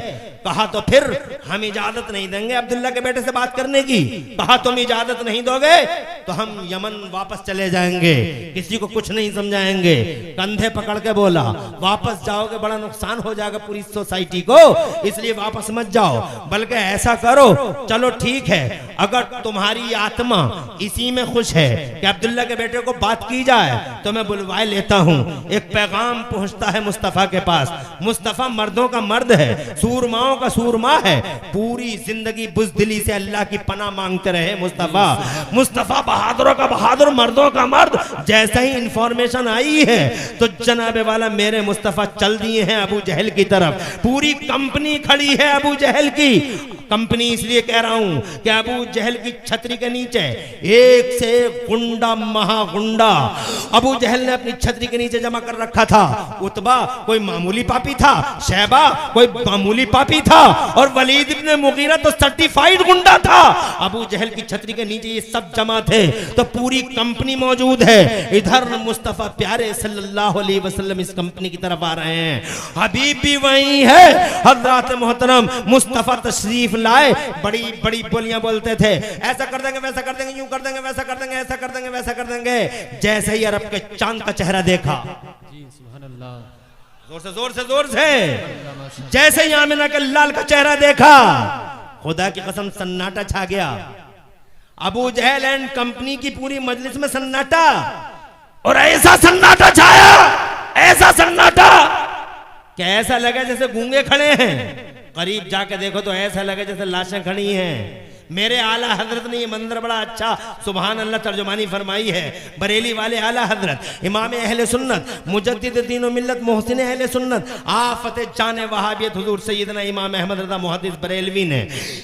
कहा तो फिर हम इजाजत नहीं देंगे अब्दुल्ला के बेटे से बात करने की। कहा तुम इजाजत नहीं दोगे तो हम यमन वापस चले जाएंगे, किसी को कुछ नहीं समझाएंगे। कंधे पकड़ के बोला वापस जाओगे बड़ा नुकसान हो जाएगा पूरी सोसाइटी को, इसलिए वापस मत जाओ, बल्कि ऐसा करो चलो ठीक है, अगर तुम्हारी आत्मा इसी में खुश है कि अब्दुल्ला के बेटे को बात की जाए तो मैं बुलवाए लेता हूं। एक पैगाम पहुंचता है मुस्तफा के पास। मुस्तफा मर्दों का मर्द है, सूरमाओं का सूरमा है, पूरी जिंदगी बुज़दिली से अल्लाह की पनाह मांगते रहे मुस्तफा बहादुरों का बहादुर, मर्दों का मर्द। जैसे ही इंफॉर्मेशन आई है तो जनाबे वाला मेरे मुस्तफा चल दिए हैं अबू जहल की तरफ। पूरी कंपनी खड़ी है अबू जहल की। कंपनी इसलिए कह रहा हूं कि अबू जहल की छतरी के नीचे एक से एक गुंडा, महागुंडा अबू जहल ने अपनी छतरी के नीचे जमा कर रखा था। उतबा कोई मामूली पापी था, शैबा कोई मामूली पापी था, और वलीद इब्न मुगीरा तो सर्टिफाइड गुंडा था। अबू जहल की छतरी के नीचे ये सब जमा थे तो पूरी कंपनी मौजूद है। इधर मुस्तफा प्यारे सल्लल्लाहु अलैहि वसल्लम इस कंपनी की तरफ आ रहे हैं, हबीब भी वही है। हजरत मोहतरम मुस्तफा तशरीफ लाए, बड़ी बड़ी बोलियां बोलते थे, ऐसा कर देंगे वैसा कर देंगे, यूं कर देंगे वैसा कर देंगे, ऐसा कर देंगे वैसा कर देंगे। जैसे ही अरब के चांद का चेहरा देखा, जी सुभान अल्लाह, जोर से जैसे ही आमिना के लाल का चेहरा देखा, खुदा की कसम सन्नाटा छा गया। अबू जहल एंड कंपनी की पूरी मजलिस में सन्नाटा, और ऐसा सन्नाटा छाया, ऐसा सन्नाटा कि ऐसा लगा जैसे गूंगे खड़े हैं। करीब जाके देखो तो ऐसा लगे जैसे लाशें खड़ी हैं। मेरे आला हजरत ने ये मंजर बड़ा अच्छा सुभान अल्लाह तर्जुमानी फरमाई है। बरेली वाले आला हजरत इमाम अहले सुन्नत मुजद्दिद दीन व मिल्लत मोहसिन अहले सुन्नत आफत जाने वहाबियत हुजूर सैयदना इमाम अहमद रज़ा मुहद्दिस बरेलवी ने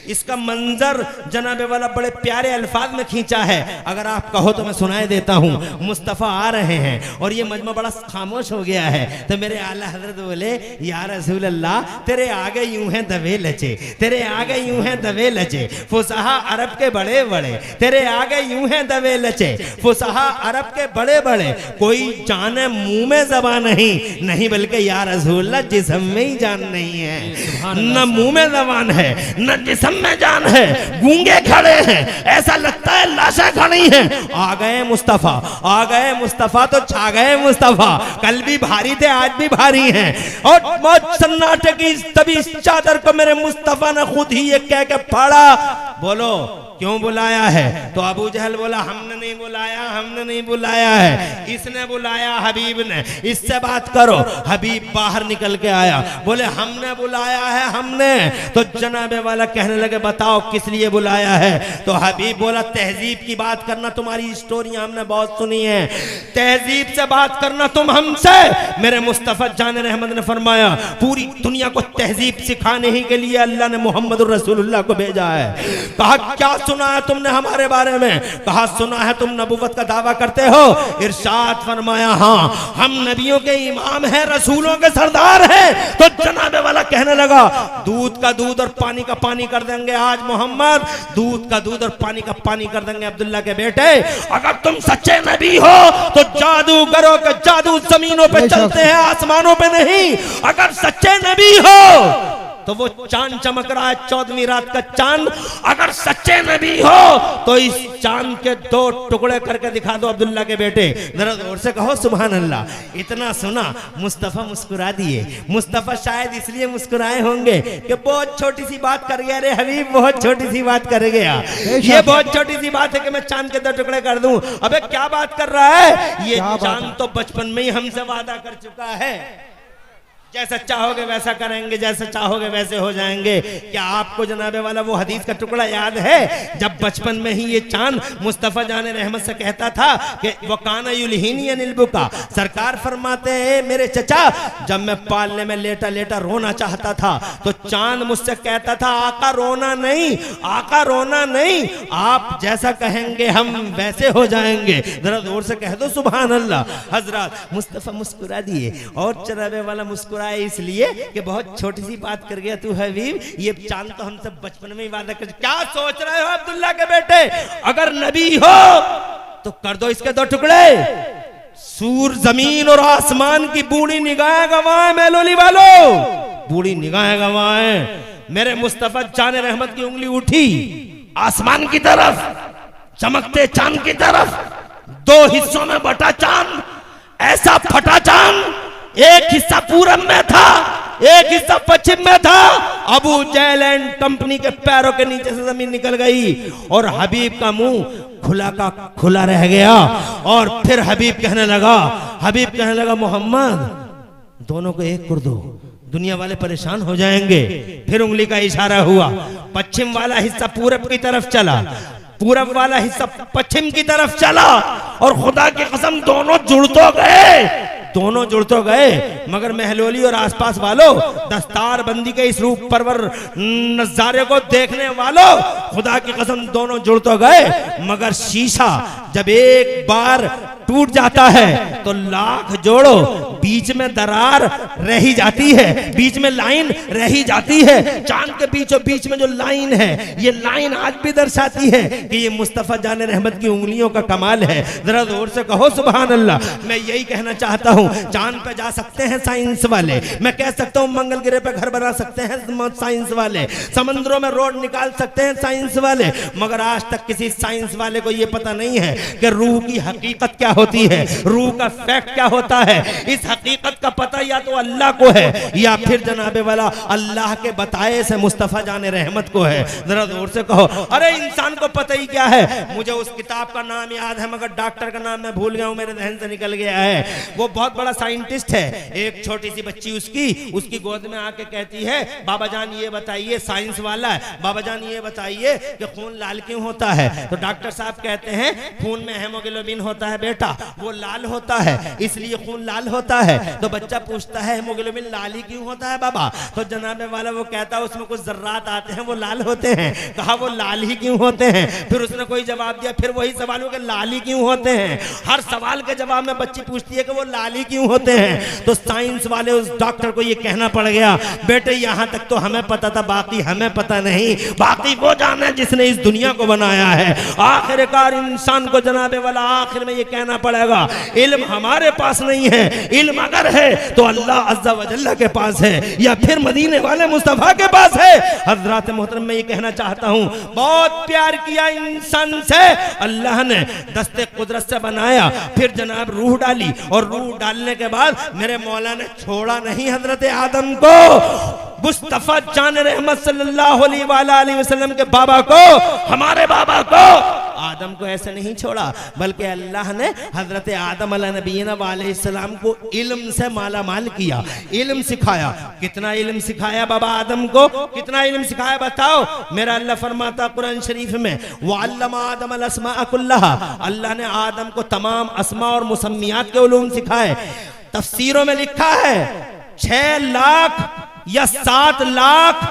इसका मंजर जनाबे वाला बड़े प्यारे अल्फाज में खींचा है। अगर आप कहो तो मैं सुनाए देता हूँ। मुस्तफ़ा आ रहे हैं और ये मजमा बड़ा खामोश हो गया है, तो मेरे आला हजरत बोले या रसूल अल्लाह तेरे आगे यूं हैं दबे लचे, तेरे आगे यूं हैं दबे लचे, फुसहा अरब के बड़े बड़े, तेरे आगे यूं हैं दबे लचे, फुसहा अरब के बड़े बड़े, कोई जाने मुंह में ज़बान नहीं, नहीं बल्कि या रसूलल्लाह जिस्म में ही जान नहीं है। न मुंह में ज़बान है न जिस्म में जान है, गूंगे खड़े हैं, ऐसा लगता है लाशें खड़ी हैं। आ गए मुस्तफ़ा, आ गए मुस्तफ़ा तो छा गए मुस्तफ़ा। कल भी भारी थे आज भी भारी हैं। और मौत सन्नाटे की तभी इस चादर को मेरे मुस्तफ़ा ने खुद ही ये कह के फाड़ा, बोलो क्यों बुलाया है? तो अबू जहल बोला हमने नहीं बुलाया, हमने नहीं बुलाया है, इसने बुलाया हबीब ने, इससे बात करो। हबीब बाहर निकल के आया, बोले हमने बुलाया है हमने। तो जनाबे वाला कहने लगे बताओ किस लिए बुलाया है? तो हबीब बोला तहजीब की बात करना, तुम्हारी स्टोरियां हमने बहुत सुनी है, तहजीब से बात करना तुम हमसे। मेरे मुस्तफ़ा जान रहमत ने फरमाया पूरी दुनिया को तहजीब सिखाने ही के लिए अल्लाह ने मोहम्मद रसूलुल्लाह को भेजा है। कहा क्या सुना है तुमने हमारे बारे में? कहा सुना है तुम नबुव्वत का दावा करते हो। इरशाद फरमाया हाँ हम नबियों के इमाम हैं, रसूलों के सरदार हैं। तो जनाबे वाला कहने लगा दूध का दूध और पानी का पानी कर देंगे आज मोहम्मद, दूध का दूध और पानी का पानी कर देंगे अब्दुल्ला के बेटे। अगर तुम सच्चे नबी हो तो जादूगरों के जादू जमीनों पे चलते हैं, आसमानों पे नहीं। अगर सच्चे नबी हो तो वो चांद चमक रहा है 14वीं रात का चांद, अगर सच्चे नबी हो तो इस चांद के 2 टुकड़े करके दिखा दो अब्दुल्ला के बेटे। जरा जोर से कहो सुभान अल्लाह। इतना सुना मुस्तफा मुस्कुरा दिए। मुस्तफा शायद इसलिए मुस्कुराए होंगे कि बहुत छोटी सी बात कर गया रे हबीब, बहुत छोटी सी बात कर गया। ये बहुत छोटी सी बात है कि मैं चांद के 2 टुकड़े कर दूं। अबे क्या बात कर रहा है? ये चांद तो बचपन में ही हमसे वादा कर चुका है, जैसा चाहोगे वैसा करेंगे, जैसा चाहोगे वैसे हो जाएंगे। क्या आपको जनाबे वाला वो हदीस का टुकड़ा याद है जब बचपन में ही ये चांद मुस्तफा जाने रहमत से कहता था कि वो काना युलहीनी अनिल बुका। सरकार फरमाते हैं मेरे चचा जब मैं पालने में लेटा लेटा रोना चाहता था तो चांद मुझसे कहता था आका रोना नहीं, आका रोना नहीं, आप जैसा कहेंगे हम वैसे हो जाएंगे। जरा जोर से कह दो सुभान अल्लाह। हजरत मुस्तफा मुस्कुरा दिए और जनाबे वाला मुस्कुरा इसलिए कि बहुत छोटी सी बात कर गया तू हबीब, ये चांद तो हमसे बचपन में ही वादा कर। क्या सोच रहे हो अब्दुल्ला के बेटे? अगर नबी हो तो कर दो इसके 2 टुकड़े। सूर जमीन और आसमान की बूढ़ी निगाहें गवाएं मेलोली वालों, बूढ़ी निगाहें गवाएं। मेरे मुस्तफा जाने रहमत की उंगली उठी आसमान की तरफ, चमकते चांद की तरफ। 2 हिस्सों में बटा चांद, ऐसा फटा चांद, एक हिस्सा पूरब में था, एक हिस्सा पश्चिम में था। अबू जहल एंड कंपनी के पैरों के नीचे से जमीन निकल गई और हबीब का मुंह खुला का खुला रह गया। और फिर हबीब कहने लगा मोहम्मद दोनों को एक कर दो, दुनिया वाले परेशान हो जाएंगे। फिर उंगली का इशारा हुआ, पश्चिम वाला हिस्सा पूरब की तरफ चला, पूरब वाला हिस्सा पश्चिम की तरफ चला और खुदा की कसम दोनों जुड़ तो गए। मगर महलोली और आसपास वालों, दस्तार बंदी के इस रूप परवर नजारे को देखने वालों, खुदा की कसम दोनों जुड़ तो गए। मगर शीशा जब एक बार टूट जाता है तो लाख जोड़ो बीच में दरार रह ही जाती है, बीच में लाइन रह ही जाती है। चांद के बीचों बीच में जो लाइन है, ये लाइन आज भी दर्शाती है कि ये मुस्तफा जाने रहमत की उंगलियों का कमाल है। जरा जोर से कहो सुभान अल्लाह। मैं यही कहना चाहता हूँ, चांद पे जा सकते हैं साइंस वाले, मैं कह सकता हूँ मंगल ग्रह पे घर बना सकते हैं साइंस वाले, समुद्रों में रोड निकाल सकते हैं साइंस वाले, मगर आज तक किसी साइंस वाले को ये पता नहीं है कि रूह की हकीकत क्या होती है, रूह का फैक्ट क्या होता है। इस हकीकत का पता या तो अल्लाह को है या फिर जनाबे वाला अल्लाह के बताए से मुस्तफा जाने रहमत को है। जरा जोर से कहो अरे इंसान को पता ही क्या है। मुझे उस किताब का नाम याद है मगर डॉक्टर का नाम मैं भूल गया हूं, मेरे जहन से निकल गया है। वो बहुत बड़ा साइंटिस्ट है। एक छोटी सी बच्ची उसकी गोद में आके कहती है बाबा जान ये बताइए, साइंस वाला है, बाबा जान ये बताइए कि खून लाल क्यों होता है। तो डॉक्टर साहब कहते हैं खून में हेमोग्लोबिन होता है बेटा, वो लाल होता है इसलिए खून लाल होता है। तो बच्चा पूछता है हेमोग्लोबिन लाल ही क्यों होता है बाबा। तो जनाबे वाला वो कहता है उसमें कुछ जर्रात आते हैं वो लाल होते हैं। कहा वो लाल ही क्यों होते हैं। फिर उसने कोई जवाब दिया, फिर वही सवाल हो कि लाल ही क्यों होते हैं। हर सवाल के जवाब में बच्ची पूछती है कि वो लाल ही क्यों होते हैं। तो साइंस वाले उस डॉक्टर को ये कहना पड़ गया बेटे यहाँ तक तो हमें पता था, बाकी हमें पता नहीं, बाकी वो जाने जिसने इस दुनिया को बनाया है। आखिरकार इंसान को जनाबे वाला आखिर में ये कहना पड़ेगा इल्म हमारे पास नहीं है, इल्म अगर है तो अल्लाह अज़्ज़ा व जल्ला के पास है या फिर मदीने वाले मुस्तफा के पास है। हज़रात मोहतरम मैं ये कहना चाहता हूँ बहुत प्यार किया इंसान से अल्लाह ने, दस्ते कुदरत से बनाया, फिर जनाब रूह डाली और रूह डालने के बाद मेरे मौला ने छोड़ा नहीं हजरत आदम को, मुस्तफा जान रहमत सल्लल्लाहु अलैहि वसल्लम के बाबा को, हमारे बाबा को, आदम को ऐसे नहीं छोड़ा बल्कि अल्लाह ने हजरत आदम अलैहिस्सलाम अलैहिस्सलाम को इल्म से माला माल किया, इल्म सिखाया। कितना इल्म सिखाया बाबा आदम को, कितना इल्म सिखाया बताओ। मेरा अल्लाह फरमाता कुरान शरीफ में वअल्लमा आदम अल अस्मा कुल्लहा, अल्लाह ने आदम को तमाम अस्मा और मुसम्मियात के उलूम सिखाए। तफसीरों में लिखा है 6 लाख या 7 लाख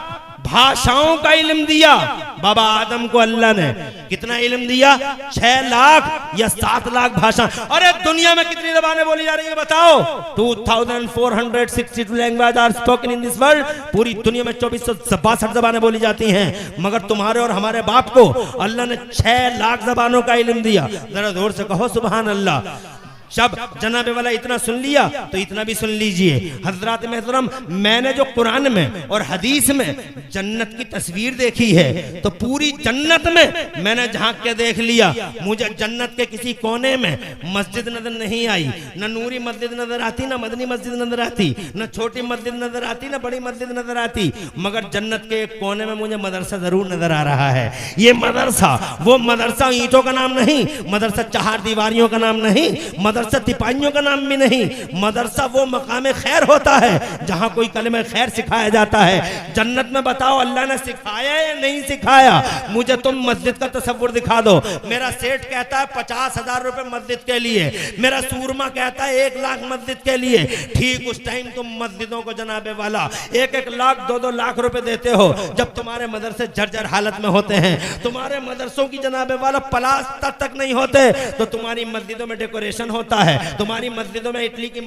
भाषाओं का इल्म दिया। बाबा आदम को अल्लाह ने कितना इल्म दिया? 6 लाख या 7 लाख भाषा। अरे दुनिया में कितनी ज़बानें बोली जा रही है बताओ? 2462 language are spoken in this world. पूरी दुनिया में 2462 ज़बानें बोली जाती हैं, मगर तुम्हारे और हमारे बाप को अल्लाह ने 6 लाख ज़बानों का इल्म दिया। जरा जोर से कहो सुभान अल्लाह। जब जनाबे वाला इतना सुन लिया तो इतना भी सुन लीजिए। हजरात मोहतरम, मैंने जो कुरान में और हदीस में जन्नत की तस्वीर देखी है, तो पूरी जन्नत में मैंने झांक के देख लिया। मुझे जन्नत के किसी कोने में मस्जिद नजर नहीं आई। न नूरी मस्जिद नजर आती, न मदनी मस्जिद नजर आती, न छोटी मस्जिद नजर आती, न बड़ी मस्जिद नजर आती, मगर जन्नत के एक कोने में मुझे मदरसा जरूर नजर आ रहा है। ये मदरसा वो मदरसा ईंटों का नाम नहीं, मदरसा 4 दीवारियों का नाम नहीं, मदरसा तिपाहियों का नाम भी नहीं। मदरसा वो मकाम खैर होता है जहां कोई कलमे खैर सिखाया जाता है। जन्नत में बताओ अल्लाह ने सिखाया या नहीं सिखाया? मुझे तुम मस्जिद का तस्वुर दिखा दो। मेरा सेठ कहता है 50,000 रुपए मस्जिद के लिए, मेरा सूरमा कहता है 1 लाख मस्जिद के लिए। ठीक उस टाइम तुम मस्जिदों को जनाबे वाला 1-1 लाख 2-2 लाख रुपए देते हो, जब तुम्हारे मदरसे जर्जर हालत में होते हैं। तुम्हारे मदरसों की जनाबे वाला प्लास्टर तक नहीं होते, तो तुम्हारी मस्जिदों में डेकोरेशन होता है, तुम्हारी मस्जिदों में इटली के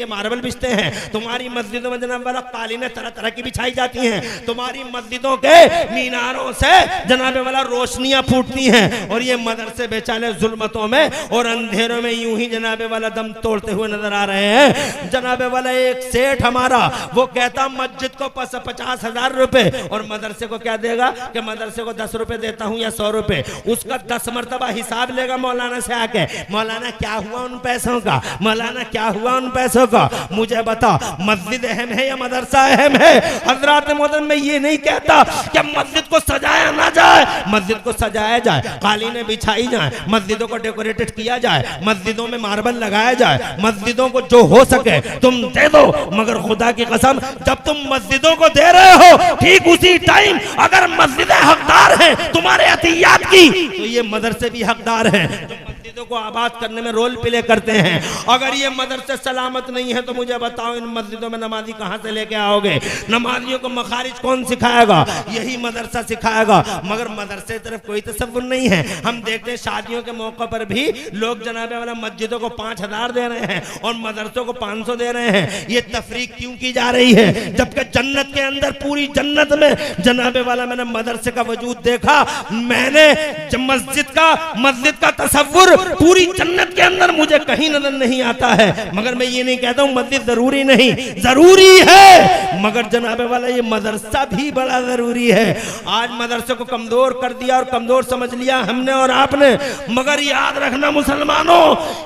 मार्बल बिछते हैं, तुम्हारी मस्जिदों में जनाब वाला कालीनें तरह तरह की बिछाई जाती हैं, तुम्हारी मस्जिदों के मीनारों से जनाब वाला रोशनियां फूटती हैं, और ये मदरसे बेचारे जुल्मतों में और अंधेरों में यूं ही जनाब वाला दम तोड़ते हुए नजर आ रहे हैं। जनाब वाला एक सेठ हमारा वो कहता मस्जिद को 50,000 रुपए, और मदरसे को क्या देगा कि मदरसे को 10 रुपए देता हूं या 100 रुपए। उसका 10 मरतबा हिसाब लेगा मौलाना से आके, मौलाना क्या हुआ उन पैसों का, मौलाना क्या हुआ उन पैसों का? मुझे बता, मस्जिद अहम है या मदरसा अहम है? हजरात मोहतरम, मैं ये नहीं कहता कि मस्जिद को सजाया ना जाए, मस्जिद को सजाया जाए, कालीनें बिछाई जाए, मस्जिदों को डेकोरेटेड किया जाए, मस्जिदों में मार्बल लगाया जाए, मस्जिदों को जो हो सके तुम दे दो, मगर खुदा की कसम जब तुम मस्जिदों को दे रहे हो, ठीक उसी टाइम अगर मस्जिदें हकदार हैं तुम्हारे अतियात की, तो ये मदरसे भी हकदार हैं मस्जिदों को आबाद करने में रोल प्ले करते हैं। अगर ये मदरसे सलामत नहीं है तो मुझे बताओ इन मस्जिदों में नमाजी कहां से लेके आओगे? नमाजियों को मखारिज कौन सिखाएगा? यही मदरसा सिखाएगा। मगर मदरसे तरफ कोई तसव्वुर नहीं है। हम देखते हैं शादियों के मौके पर भी लोग जनाबे वाला मस्जिदों को 5,000 दे रहे हैं और मदरसों को 500 दे रहे हैं। ये तफरीक क्यों की जा रही है? जबकि जन्नत के अंदर, पूरी जन्नत में जनाबे वाला मैंने मदरसे का वजूद देखा, मैंने मस्जिद का तसव्वुर पूरी जन्नत के अंदर मुझे कहीं नजर नहीं आता है। मगर मैं ये नहीं कहता हूं मस्जिद जरूरी नहीं, जरूरी है, मगर जनाबे वाला ये मदरसा भी बड़ा जरूरी है। आज मदरसे को कमजोर कर दिया और कमजोर समझ लिया हमने और आपने, मगर याद रखना मुसलमानों,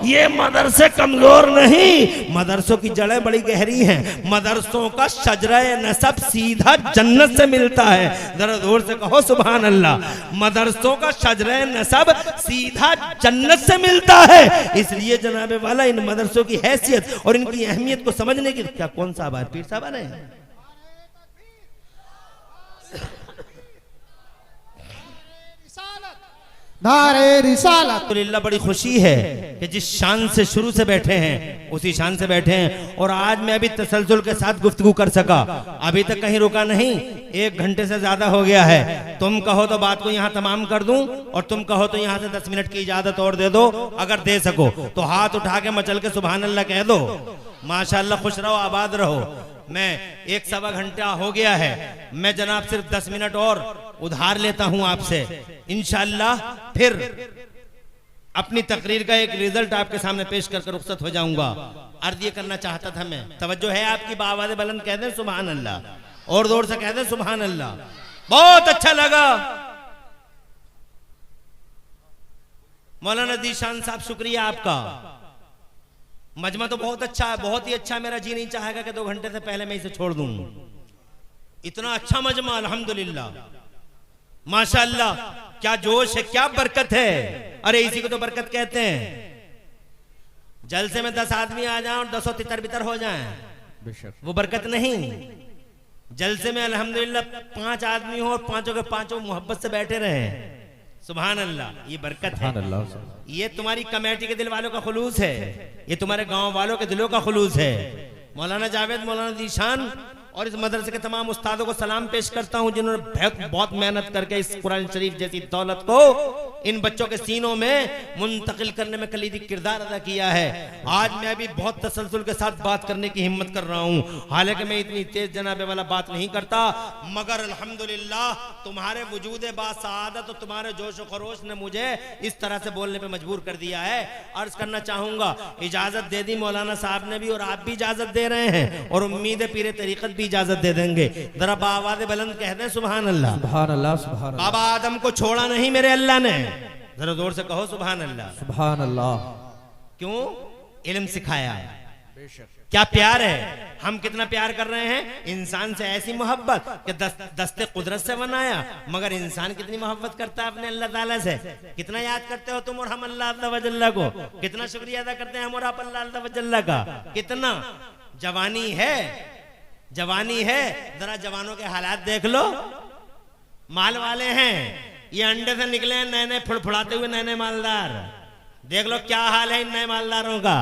ये मदरसे कमजोर नहीं, मदरसों की जड़ें बड़ी गहरी हैं। मदरसों का शजरे नसब सीधा जन्नत से मिलता है। जरा जोर से कहो सुभान अल्लाह। मदरसों का शजरे नसब सीधा जन्नत से मिलता है। इसलिए जनाबे वाला इन मदरसों की हैसियत और इनकी अहमियत को समझने की, क्या कौन सा बात पीर साहब है? नारे रिसालत। अल्हम्दुलिल्लाह बड़ी खुशी है कि जिस शान से शुरू से बैठे हैं उसी शान से बैठे हैं, और आज मैं अभी तसलसल के साथ गुफ्तगू कर सका, अभी तक कहीं रुका नहीं। 1 घंटे से ज्यादा हो गया है। तुम कहो तो बात को यहाँ तमाम कर दूं, और तुम कहो तो यहाँ से 10 मिनट की इजाजत और दे दो। अगर दे सको तो हाथ उठा के मचल के सुभान अल्लाह कह दो। माशाअल्लाह, खुश रहो, आबाद रहो। मैं 1-1.25 घंटा हो गया है, मैं जनाब सिर्फ 10 मिनट और उधार लेता हूं आपसे। इंशाअल्लाह फिर अपनी तकरीर का एक रिजल्ट आपके सामने पेश करके रुखसत हो जाऊंगा। अर्ज ये करना चाहता था मैं, तवज्जो है आपकी, बावाज़ बुलंद कह दें सुभान अल्लाह, और जोर से कह दें सुभान अल्लाह। बहुत अच्छा लगा मौलाना ज़ीशान साहब, शुक्रिया आपका। मजमा तो बहुत अच्छा है, बहुत ही अच्छा। मेरा जी नहीं चाहेगा कि 2 घंटे से पहले मैं इसे छोड़ दूं। इतना अच्छा मजमा, अल्हम्दुलिल्लाह, माशाअल्लाह, क्या जोश है, क्या बरकत है। अरे इसी को तो बरकत कहते हैं। जलसे में 10 आदमी आ जाएं और 10 तितर-बितर हो जाएं, वो बरकत नहीं। जलसे में अल्हम्दुलिल्लाह 5 आदमी हो और 5 के 5 मोहब्बत से बैठे रहे, सुभान अल्लाह, ये बरकत है। ये तुम्हारी कमेटी के दिल वालों का खुलूस है, ये तुम्हारे गांव वालों के दिलों का खुलूस है। मौलाना जावेद, मौलाना ज़ीशान और इस मदरसे के तमाम उस्तादों को सलाम पेश करता हूं जिन्होंने बहुत मेहनत करके इस कुरान शरीफ जैसी दौलत को इन बच्चों के सीनों में मुंतकिल करने में कलीदी किरदार अदा किया है। आज मैं भी बहुत तसलसल के साथ बात करने की हिम्मत कर रहा हूं, हालांकि मैं इतनी तेज जनाबे वाला बात नहीं करता, मगर अल्हम्दुलिल्लाह तुम्हारे वजूद बासआदत और तुम्हारे जोश और खरोश ने मुझे इस तरह से बोलने पे मजबूर कर दिया है। अर्ज करना चाहूंगा, इजाजत दे दी मौलाना साहब ने भी और आप भी इजाजत दे रहे हैं और उम्मीद है पीरे तरीकत भी इजाजत दे देंगे। जरा बावाज़ बुलंद कह दें सुभान अल्लाह। सुभान अल्लाह, सुभान अल्लाह। बाबा आदम को छोड़ा नहीं मेरे अल्लाह ने, जरा जोर से कहो सुभान अल्लाह। सुभान अल्लाह। क्यों? इल्म सिखाया, क्या प्यार है, हम कितना प्यार कर रहे हैं इंसान से, ऐसी मोहब्बत कि दस्ते कुदरत से बनाया, मगर इंसान कितनी मोहब्बत करता है अपने अल्लाह ताला से। कितना याद करते हो तुम और हम अल्लाह अज़्ज़ा व जल्ला को, कितना शुक्रिया अदा करते हैं हम और आप अल्लाह अज़्ज़ा व जल्ला का। कितना जवानी है, जवानी है, जरा जवानों के हालात देख लो, माल वाले हैं, ये अंडे से निकले हैं नए नए फुड़फुड़ाते हुए नए नए मालदार, देख लो क्या हाल है इन नए मालदारों का।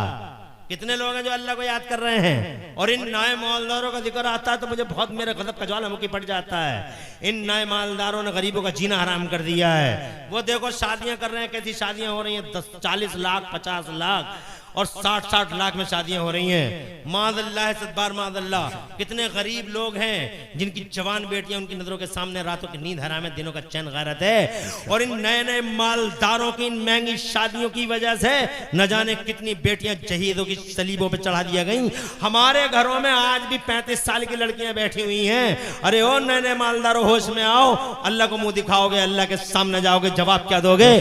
कितने लोग हैं जो अल्लाह को याद कर रहे हैं, और इन नए मालदारों का जिक्र आता है तो मुझे बहुत मेरे गज़ब का ज्वालामुखी पड़ जाता है। इन नए मालदारों ने गरीबों का जीना हराम कर दिया है। वो देखो शादियां कर रहे हैं, कैसी शादियां हो रही हैं, 40 लाख 50 लाख और 60 लाख में शादियां हो रही हैं। माज़अल्लाह सदबार माज़अल्लाह, कितने गरीब लोग हैं जिनकी जवान बेटियां उनकी नजरों के सामने रातों की नींद हराम है, दिनों का चैन गारत है। और इन नए नए मालदारों की इन महंगी शादियों की वजह से न जाने कितनी बेटियां शहीदों की सलीबों पे चढ़ा दिया गई। हमारे घरों में आज भी 35 साल की लड़कियां बैठी हुई हैं। अरे ओ नए नए मालदारों, होश में आओ, अल्लाह को मुंह दिखाओगे, अल्लाह के सामने जाओगे, जवाब क्या दोगे?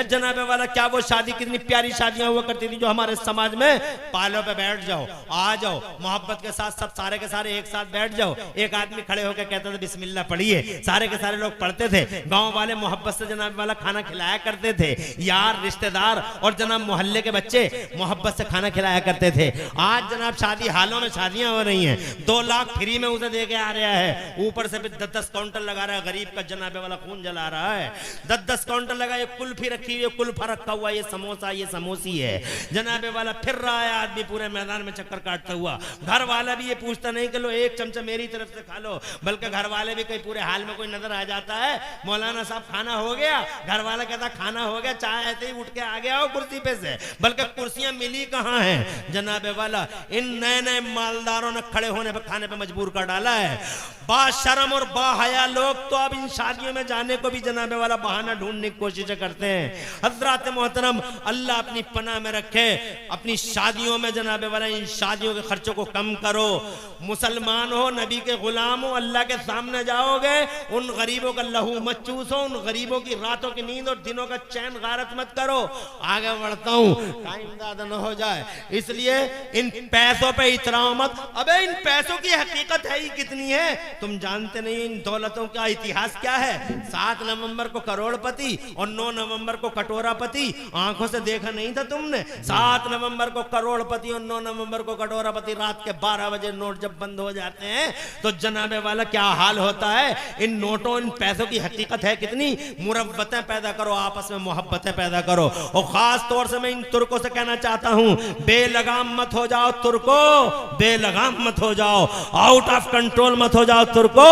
जनाबे वाला, क्या वो शादी, कितनी प्यारी शादियां हुआ करती थी जो हमारे समाज में, पालों पे बैठ जाओ, आ जाओ, मोहब्बत के साथ सब सारे के सारे एक साथ बैठ जाओ, एक आदमी खड़े होकर कहता था बिस्मिल्लाह पढ़िए, सारे के सारे लोग पढ़ते थे। गांव वाले मोहब्बत से जनाब वाला खाना खिलाया करते थे, यार रिश्तेदार और जनाब मोहल्ले के बच्चे मोहब्बत से खाना खिलाया करते थे। आज जनाब शादी हालों में शादियां हो रही हैं, 2 लाख फ्री में उसे दे के आ रहा है, ऊपर से भी 10-10 काउंटर लगा रहा है, गरीब का जनाबे वाला खून जला रहा है। 10-10 काउंटर लगा, ये कुल्फी रखी हुई है, कुल्फा रखा हुआ, ये समोसा, ये समोसी है, जनाबे वाला फिर रहा है आदमी पूरे मैदान में चक्कर काटता हुआ। घर वाला भी ये पूछता नहीं कि लो एक चमचा मेरी तरफ से खा लो, बल्कि घर वाले भी कहीं पूरे हाल में कोई नजर आ जाता है, मौलाना साहब खाना हो गया, घर वाला कहता खाना हो गया, चाय ऐसे ही उठ के आ गया हो कुर्सी पे से, बल्कि कुर्सियां मिली कहां हैं जनाबे वाला। इन नए नए मालदारों ने खड़े होने पर खाने पे मजबूर कर डाला है। बाशरम और बाहया लोग तो अब इन शादियों में जाने को भी जनाबे वाला बहाना ढूंढने की कोशिश करते हैं। हजरात मोहतरम, अल्लाह अपनी पनाह में रखे, अपनी शादियों में जनाबे वाला इन शादियों के खर्चों को कम करो। मुसलमान हो, नबी के गुलाम हो, अल्लाह के सामने जाओगे, उन गरीबों का लहू मत चूसो, उन गरीबों की रातों की नींद और दिनों का चैन गारत मत करो। आगे बढ़ता हूं, टाइम ज्यादा न हो जाए, इसलिए इन पैसों पे इतराओ मत। अबे इन पैसों की हकीकत है ही कितनी है, तुम जानते नहीं इन दौलतों का इतिहास क्या है। 7 नवंबर को करोड़पति और 9 नवंबर को कटोरापति, आंखों से देखा नहीं था तुमने? 7 नवंबर को करोड़पति और 9 नवंबर को कटोरापति। रात के 12 बजे नोट जब बंद हो जाते हैं तो जनाबे वाला क्या हाल होता है। इन नोटों, इन पैसों की हकीकत है कितनी। मुरब्बतें पैदा करो, आपस में मोहब्बतें पैदा करो। और खास तौर से मैं इन तुर्कों से कहना चाहता हूं, बेलगाम मत हो जाओ तुर्को, बेलगाम मत हो जाओ, आउट ऑफ कंट्रोल मत हो जाओ तुर्को।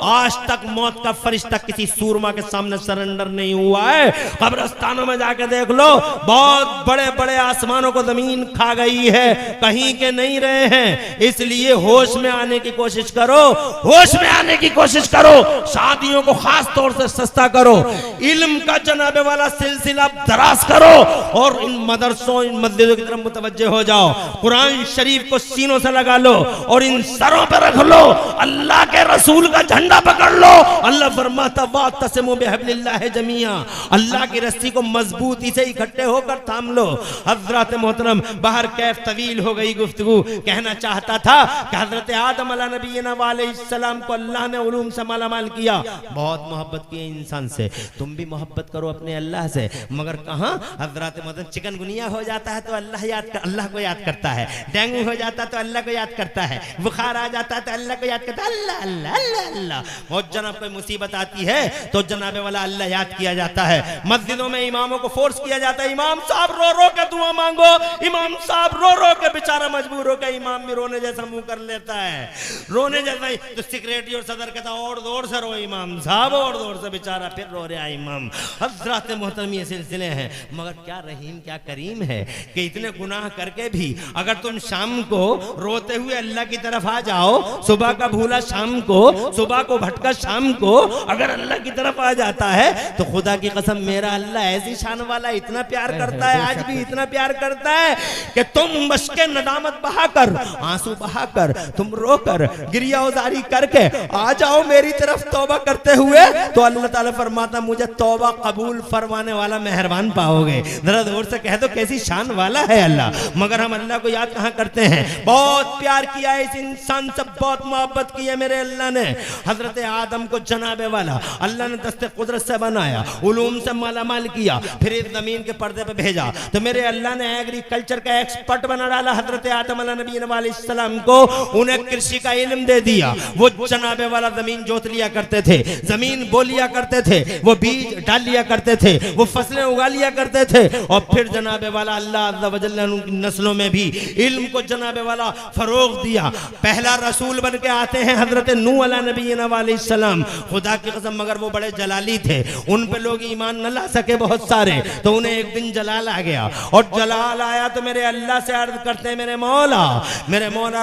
आज तक मौत का फरिश्ता किसी सूरमा के सामने सरेंडर नहीं हुआ है। कब्रिस्तानों में जाके देख लो, बहुत बड़े बड़े आसमानों को जमीन खा गई है, कहीं के नहीं रहे हैं। इसलिए होश में आने की कोशिश करो, होश में आने की कोशिश करो। शादियों को खास तौर से सस्ता करो, इल्म का जनाबे वाला सिलसिला दराज करो और इन मदरसों, इन मस्जिदों की तरफ मुतवज्जो हो जाओ। कुरान शरीफ को सीनों से लगा लो और इन सरों पर रख लो। अल्लाह के रसूल का झंडा पकड़ लो। अल्लाह फरमाता वातसिमू बिहब्लिल्लाह जमीआ, अल्लाह की रस्सी को मजबूती से इकट्ठे होकर थाम लो। हजरत मोहतरम, बाहर कैफ तवील हो गई गुफ्तगू। कहना चाहता था कि हजरत आदम अला नबीना अलैहिस्सलाम को अल्लाह ने उलूम से मालामाल किया, बहुत मोहब्बत की इंसान से। तुम भी मोहब्बत करो अपने अल्लाह से, मगर कहां हजरत मोहतरम, चिकनगुनिया हो जाता है तो अल्लाह को याद करता है, डेंगू हो जाता है तो अल्लाह को याद करता है, बुखार आ जाता है तो अल्लाह को याद करता है, अल्लाह अल्लाह अल्लाह अल्लाह। और जनाब कोई मुसीबत आती है तो जनाबे वाला अल्लाह याद किया जाता है। मस्जिदों में इमामों को फोर्स किया जाता है, इमाम साहब रो रो के दुआ मांगो, इमाम साहब रो रो के बेचारा मजबूर हो के इमाम भी रोने जैसा मुंह कर लेता है, रोने जैसा ही। तो सेक्रेटरी और सदर कहता और जोर से रो इमाम साहब, और जोर से। बेचारा फिर रो रहा इमाम। हज़रात मोहतरम ये सिलसिले हैं, मगर क्या रहीम क्या करीम है कि इतने गुनाह करके भी अगर तुम शाम को रोते हुए अल्लाह की तरफ आ जाओ, सुबह का भूला शाम को, सुबह को भटका शाम को अगर अल्लाह की तरफ आ जाता है, तो खुदा की कसम मेरा अल्लाह ऐसी शान वाला इतना प्यार करता है, आज भी इतना प्यार करता है कि तुम मशके नदामत बहाकर, आंसू बहाकर, तुम रोकर, गिरिया उजारी करके आ जाओ मेरी तरफ तौबा करते हुए, तो अल्लाह ताला फरमाता मुझे तौबा कबूल फरमाने वाला मेहरबान पाओगे। जरा जोर से कह दो कैसी शान वाला है अल्लाह। मगर हम अल्लाह को याद कहां करते हैं? बहुत प्यार किया है इस इंसान से, बहुत मोहब्बत की है मेरे अल्लाह ने। हजरत आदम को जनाबे वाला अल्लाह ने दस्ते कुदरत से बनाया, उलूम से मालामाल किया, फिर इस जमीन के पर्दे पे भेजा, तो मेरे अल्लाह ने एग्रीकल्चर का एक्सपर्ट बना डाला हजरत आदम अलैहिस्सलाम को। उन्हें कृषि का इल्म दे दिया। वो जनाबे वाला जमीन जोत लिया करते थे, जमीन बो लिया करते थे, वो बीज डाल लिया करते थे, वो फसलें उगा लिया करते थे। और फिर जनाबे वाला अल्लाह अज़्ज़ा व जल्ल उनकी नस्लों में भी इल्म को जनाबे वाला फरोग दिया। पहला रसूल बन के आते हैं हजरत नूह अलैहिस्सलाम। खुदा की कसम मगर वो बड़े जलाली थे, उन पे लोग ईमान न ला सके बहुत सारे, तो उन्हें एक दिन जलाल आ गया। और जलाल आया तो मेरे अल्लाह से अर्ज करते हैं मेरे मौला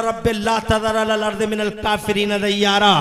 रब्बिल्ला तज़र अलल अर्दि मिनल काफिरीन दय्यारा,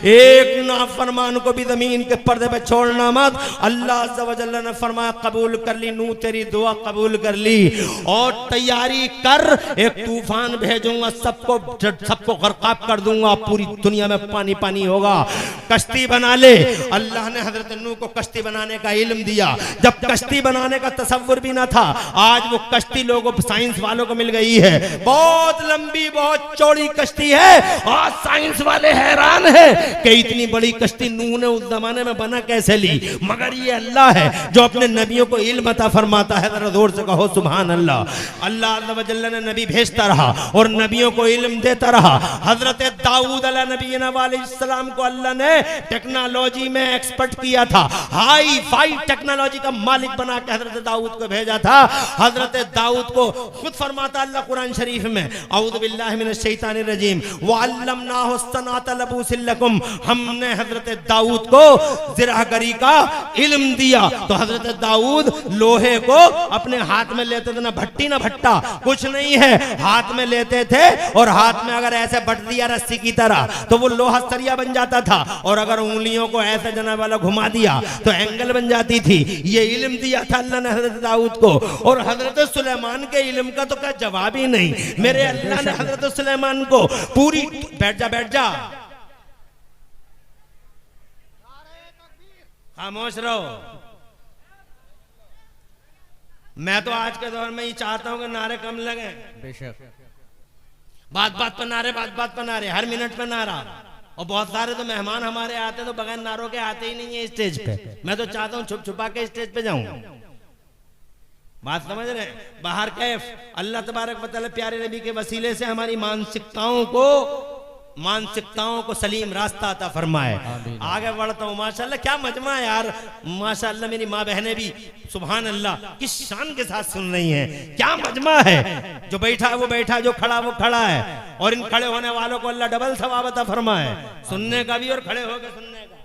एक नाफरमान को भी जमीन के पर्दे पे छोड़ना मत। अल्लाह अज़्ज़ा व जल्ल ने फरमाया कबूल कर ली नूह, तेरी दुआ कबूल कर ली, और तैयारी कर, एक तूफान भेजूंगा, सबको गर्काब कर दूंगा, पूरी दुनिया में पानी पानी होगा, कश्ती बना ले। अल्लाह ने हजरत नूह को कश्ती बनाने का इल्म दिया, जब कश्ती बनाने का तसव्वुर भी ना था। आज वो कश्ती लोगों साइंस वालों को मिल गई है, बहुत लंबी बहुत चौड़ी कश्ती है। आज साइंस वाले हैरान है कि इतनी बड़ी कश्ती नूह ने उस जमाने में बना कैसे ली। मगर ये अल्लाह है जो अपने नबियों को इल्म अता फरमाता है। जरा जोर से कहो सुभान अल्लाह। अल्लाह अज़्ज़ा व जल्ल ने नबी भेजता रहा और नबियों को इल्म देता रहा। हजरत दाऊद अलैहिस्सलाम को अल्लाह ने टेक्नोलॉजी में एक्सपर्ट किया था, हाई फाई टेक्नोलॉजी का मालिक बना के हजरत दाऊद को भेजा था। हजरत दाऊद को खुद फरमाता अल्लाह कुरान शरीफ में, औज़ु बिल्लाहि मिनश शैतानिर रजीम, व अल्लमनाहु सनात लबूसिल लकुम, हमने हजरत दाऊद को ज़िरागरी का इल्म दिया। तो हजरत दाऊद लोहे को अपने हाथ में लेते थे, ना भट्टी ना भट्टा, कुछ नहीं है, हाथ में लेते थे और हाथ में अगर ऐसे बट दिया रस्सी की तरह तो वो लोहा सरिया बन जाता था, और अगर उंगलियों को ऐसे जनाब वाला घुमा दिया तो एंगल बन जाती थी। ये इल्म दिया था अल्लाह ने हजरत दाऊद को। और हजरत सुलेमान के इल्म का तो क्या जवाब ही नहीं। मेरे अल्लाह ने हजरत सुलेमान को पूरी, बैठ जा खामोश रहो। मैं तो आज के दौर में ये चाहता हूं कि नारे कम लगे, बेशक, बात बात पर नारे, बात बात पर नारे, हर मिनट पर नारा। और बहुत सारे तो मेहमान हमारे आते तो बगैर नारों के आते ही नहीं है स्टेज पे। मैं तो चाहता हूँ छुप छुपा के स्टेज पे जाऊं। बात समझ रहे? बाहर कैफ अल्लाह तबारक व तआला प्यारे नबी के वसीले से हमारी मानसिकताओं को सलीम रास्ता अता फरमाए। आगे बढ़ता हूँ। माशाल्लाह क्या मजमा है यार, माशाल्लाह मेरी माँ बहनें भी सुभान अल्लाह किस शान के साथ सुन रही हैं। क्या मजमा है, जो बैठा है वो बैठा, जो खड़ा वो खड़ा है। और इन खड़े होने वालों को अल्लाह डबल सवाब अता फरमाए, सुनने का भी और खड़े होकर सुनने का।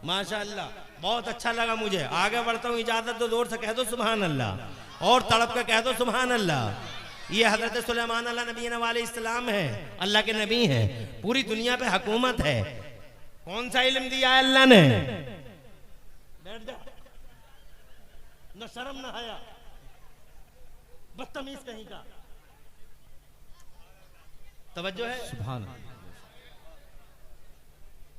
माशाल्लाह बहुत अच्छा लगा मुझे। आगे बढ़ता हूँ, इजाजत दो, जोर से कह दो सुभान अल्लाह, और तड़प के कह दो सुभान अल्लाह। ये हजरत सुलेमान अलैहिस्सलाम है, अल्लाह के नबी हैं, पूरी दुनिया पे हुकूमत है। कौन सा इल्म दिया है अल्लाह ने? बैठ जा, न शर्म न हया, बदतमीज कहीं का। तवज्जो है? सुभान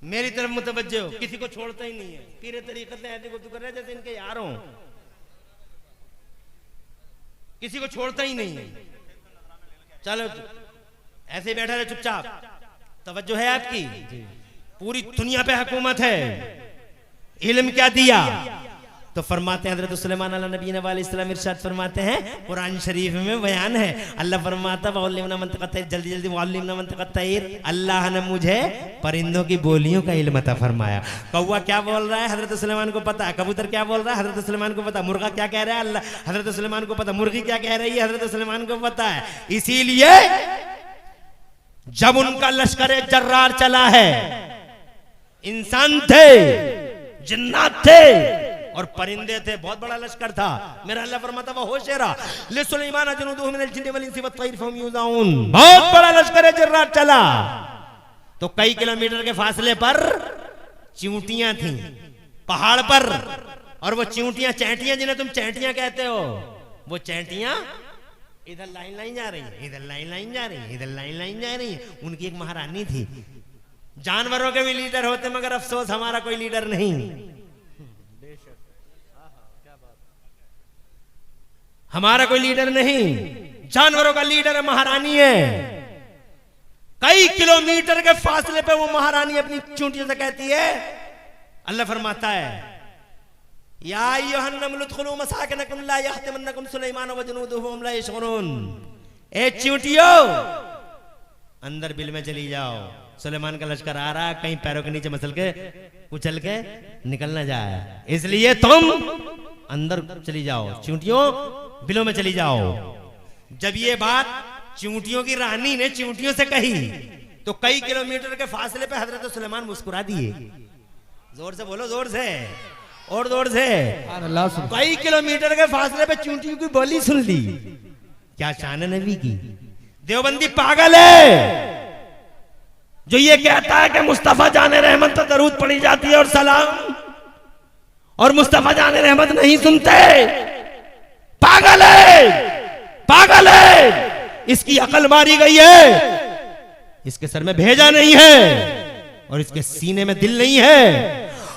मेरी तरफ मुतवज्जे हो, किसी को छोड़ता ही नहीं है। पीरे तरीक़त से ऐसे गुफ्तगू कर रहे जैसे इनके यार हों, किसी को छोड़ता ही नहीं है। चलो ऐसे ही बैठा रहे चुपचाप। तवज्जो है आपकी? पूरी दुनिया पे हुकूमत है। इल्म क्या दिया? तो फरमाते हैं हजरत सुलेमान अला नबी अलैहिस्सलाम इरशाद फरमाते हैं, कुरान शरीफ में बयान है, अल्लाह फरमाता वअल्लिमना मंतिक़त तैर, जल्दी जल्दी वअल्लिमना मंतिक़त तैर, अल्लाह ने मुझे परिंदों की बोलियों का इल्म अता फरमाया। कौवा क्या बोल रहा है हजरत सुलेमान को पता है, कबूतर क्या बोल रहा है हजरत सुलेमान को पता, मुर्गा क्या कह रहा है अल्लाह हजरत सुलेमान को पता, मुर्गी क्या कह रही है हजरत सुलेमान को पता है। इसीलिए जब उनका लश्कर जर्रार चला है, इंसान थे, जिन्नात थे और परिंदे थे, बहुत बड़ा लश्कर था। मेरा अल्लाह फरमाता वह होशेरा ले सुलेमान जुनूदुहु मिनल जिन्नि वल इंसी वत्तैर फहुम यूज़ाऊन, बहुत बड़ा लश्कर जर्रार चला। तो कई किलोमीटर के फासले पर चींटियां थी पहाड़ पर, और वो चींटियां, चैंटियां जिन्हें तुम चैंटियां कहते हो, वो चैंटियां इधर लाइन लाइन जा रही है, इधर लाइन लाइन जा रही है, इधर लाइन लाइन जा रही है। उनकी एक महारानी थी। जानवरों के भी लीडर होते मगर अफसोस हमारा कोई लीडर नहीं। हमारा कोई लीडर नहीं, जानवरों का लीडर है, महारानी है। कई किलोमीटर के फासले पे वो महारानी अपनी चूंटियों से कहती है, अल्लाह फरमाता है या अय्युहन नमलु उदखुलू मसाकिनकुम ला यहतिमन्नकुम सुलैमान व जुनूदुहु वहुम ला यशउरून। ए चींटियों अंदर बिल में चली जाओ, सुलेमान का लश्कर आ रहा है, कहीं पैरों के नीचे मसल के कुचल के निकल ना जाए, इसलिए तुम अंदर चली जाओ, चींटियों बिलों में चली जाओ। जब ये बात चींटियों की रानी ने चींटियों से कही तो कई किलोमीटर के फासले पे हजरत सुलेमान मुस्कुरा दिए। जोर से बोलो, जोर से और जोर से। कई किलोमीटर के फासले पे चींटियों की बोली सुन ली। क्या शान है नबी की। देवबंदी पागल है जो ये कहता है कि मुस्तफा जाने रहमत तो दरूद पड़ी जाती है और सलाम, और मुस्तफा जाने रहमत नहीं सुनते। पागल है, पागल है, इसकी अकल मारी गई है, इसके सर में भेजा नहीं है और इसके सीने में दिल नहीं है।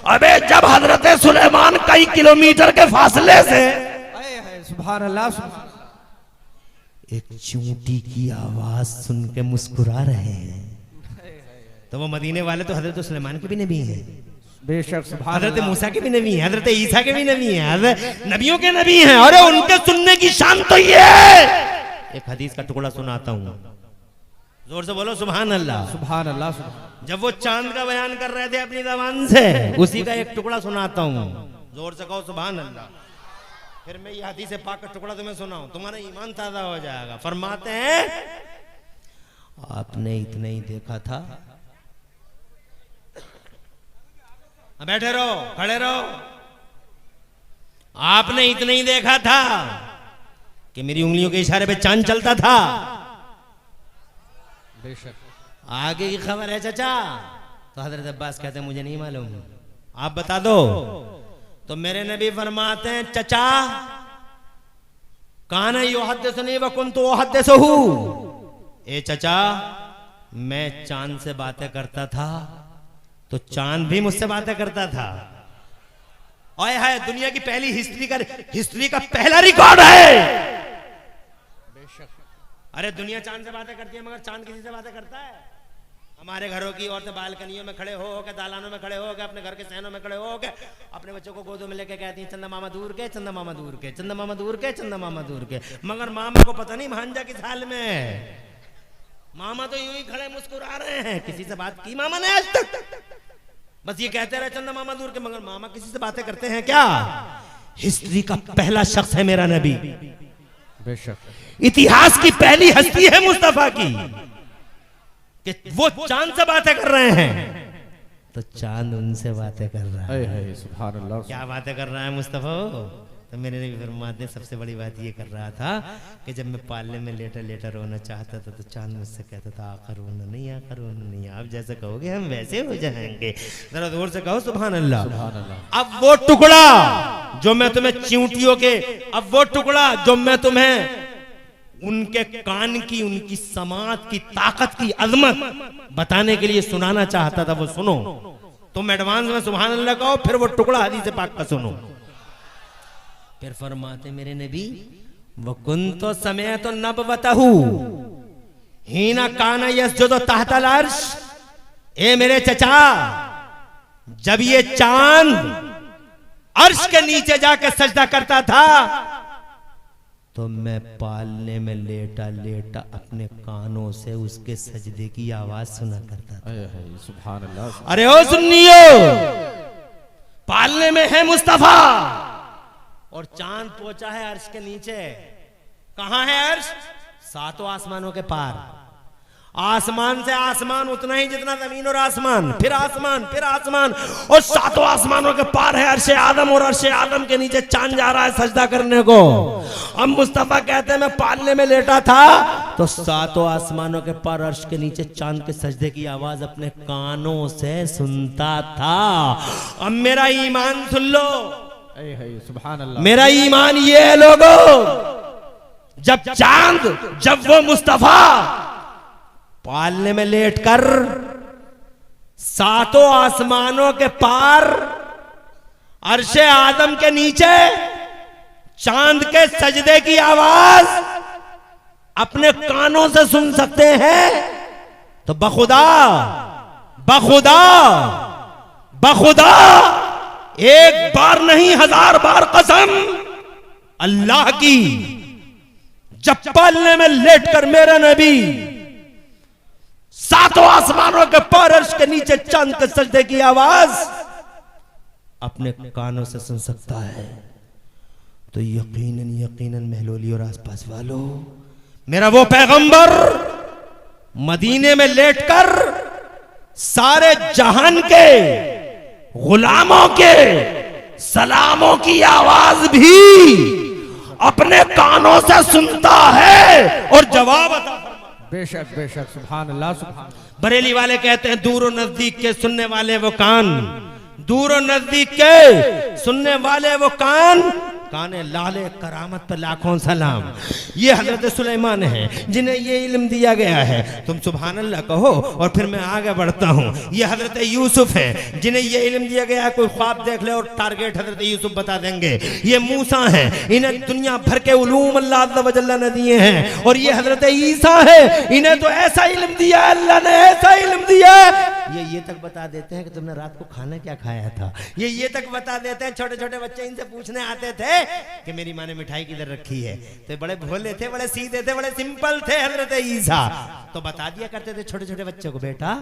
अबे जब हजरत सुलेमान कई किलोमीटर के फासले से सुभान अल्लाह, एक चींटी की आवाज सुन के मुस्कुरा रहे हैं, तो वो मदीने वाले तो हजरत सुलेमान के भी नबी हैं, बेशक सुभान हजरत मूसा के भी नबी हैं, हजरत ईसा के भी नबी हैं, हजरत नबियों के नबी हैं। और उनके सुनने की शान तो ये है। एक हदीस का टुकड़ा सुनाता हूं, जोर से बोलो सुभान अल्लाह। सुभान अल्लाह। जब वो चांद का बयान कर रहे थे अपनी ज़बान से, उसी का एक टुकड़ा सुनाता हूं, जोर से कहो सुभान अल्लाह। फिर मैं ये हदीस पाक का टुकड़ा तुम्हें सुनाऊं, तुम्हारा ईमान ताजा हो जाएगा। फरमाते हैं आपने इतना ही देखा था, बैठे रहो खड़े रहो, आपने इतना ही देखा था कि मेरी उंगलियों के इशारे पे चांद चलता था। बेशक। आगे की खबर है चचा, तो हजरत अब्बास कहते हैं मुझे नहीं मालूम, आप बता दो। तो मेरे नबी फरमाते हैं चचा काना युहद्दिसुनी व कुन्तु उहद्दिसुहु, ए चचा मैं चांद से बातें करता था तो चांद भी मुझसे बातें करता था। ओए है दुनिया की पहली हिस्ट्री का पहला रिकॉर्ड है। अरे दुनिया चांद से बातें करती है मगर चांद किसी से बातें करता है? हमारे घरों की औरतें बालकनियों में खड़े हो के, दालानों में खड़े हो के, अपने घर के सहनों में खड़े हो के अपने बच्चों को गोदों में लेके कहती हैं चंदा मामा दूर के, चंदा मामा दूर के, चंदा मामा दूर के, चंदा मामा दूर के। मगर मामा को पता नहीं भांजा किस हाल में है। मामा तो यूं ही खड़े मुस्कुरा रहे हैं, किसी से बात की मामा ने आज तक? बस ये कहते रहे चंदा मामा दूर के, मगर मामा किसी से बातें करते हैं क्या? हिस्ट्री का पहला शख्स है मेरा नबी, बेशक। इतिहास की पहली हस्ती है मुस्तफा की कि वो चांद से बातें कर रहे हैं तो चांद उनसे बातें कर रहा है। सुभान अल्लाह। क्या बातें कर रहा है मुस्तफा? तो मेरे नबी फरमाते हैं सबसे बड़ी बात ये कर रहा था कि जब मैं पालने में लेटा लेटा रोना चाहता था तो चांद मुझसे कहता था आकर रोना नहीं, आकर रोना नहीं, आप जैसे कहोगे हम वैसे हो जाएंगे। जरा जोर से कहो सुभान अल्लाह। सुभान अल्लाह। अब वो टुकड़ा जो मैं तुम्हें चींटियों के, अब वो टुकड़ा जो मैं तुम्हें उनके कान की, उनकी समात की ताकत की अजमत बताने के लिए सुनाना चाहता था, वो सुनो। तुम एडवांस में सुभान अल्लाह कहो, फिर वो टुकड़ा हदीस पाक का सुनो। फिर फरमाते मेरे नबी वकुन्तो समय तो नबवतहु हीना काना यस्जुदु तहतल अर्श। ए मेरे चचा, जब ये चांद अर्श के नीचे जाकर सजदा करता था तो मैं पालने में लेटा लेटा अपने कानों से उसके सजदे की आवाज सुना करता था। सुभान अल्लाह। अरे ओ सुन्नियो, पालने में है मुस्तफा और चांद पहुंचा है अर्श के नीचे। कहां है अर्श? सातों आसमानों के पार। आसमान से आसमान उतना ही जितना जमीन और आसमान, फिर आसमान, फिर आसमान, और सातों आसमानों के पार है अर्श आदम, और अर्श आदम के नीचे चांद जा रहा है सजदा करने को। अब मुस्तफा कहते हैं मैं पालने में लेटा था तो सातों आसमानों के पार अर्श के नीचे चांद के सजदे की आवाज अपने कानों से सुनता था। अब मेरा ईमान सुन लो, सुभान अल्लाह। मेरा ईमान ये है लोगों, जब चांद, जब वो मुस्तफा पालने में लेटकर सातों आसमानों के पार अर्शे आदम के नीचे चांद के सजदे की आवाज अपने कानों से सुन सकते हैं तो बखुदा बखुदा बखुदा एक बार नहीं 1000 बार कसम अल्लाह की, जब पालने में लेटकर मेरा नबी सातों आसमानों के पार अर्श के नीचे चांद के सजदे की आवाज अपने कानों से सुन सकता है तो यकीनन यकीनन महलोली और आसपास वालों, मेरा वो पैगंबर मदीने में लेटकर सारे जहान के गुलामों के सलामों की आवाज भी अपने कानों से सुनता है और जवाब अता। बेशक बेशक, सुभान अल्लाह सुभान। बरेली वाले कहते हैं दूर और नजदीक के सुनने वाले वो कान, दूर और नजदीक के सुनने वाले वो कान, काने लाले करामत पर लाखों सलाम। ये हजरत सुलेमान है जिन्हें ये इल्म दिया गया है, तुम सुभान अल्लाह कहो और फिर मैं आगे बढ़ता हूँ। ये हजरत यूसुफ है जिन्हें ये इल्म दिया गया है, कोई ख्वाब देख ले और टारगेट हजरत यूसुफ बता देंगे। ये मूसा है, इन्हें दुनिया भर के उलूम अल्लाह अज़्ज़ व जल्ल ने दिए हैं। और ये हजरत ईसा है, इन्हें तो ऐसा इल्म दिया है, अल्लाह ने ऐसा इल्म दिया है, ये तक बता देते हैं कि तुमने रात को खाना क्या खाया था। ये तक बता देते हैं। छोटे छोटे बच्चे इनसे पूछने आते थे कि मेरी माँ ने मिठाई किधर रखी है, तो बड़े भोले थे, बड़े सीधे थे, बड़े सिंपल थे हजरत ईसा। तो बता दिया करते थे छोटे छोटे बच्चों को, बेटा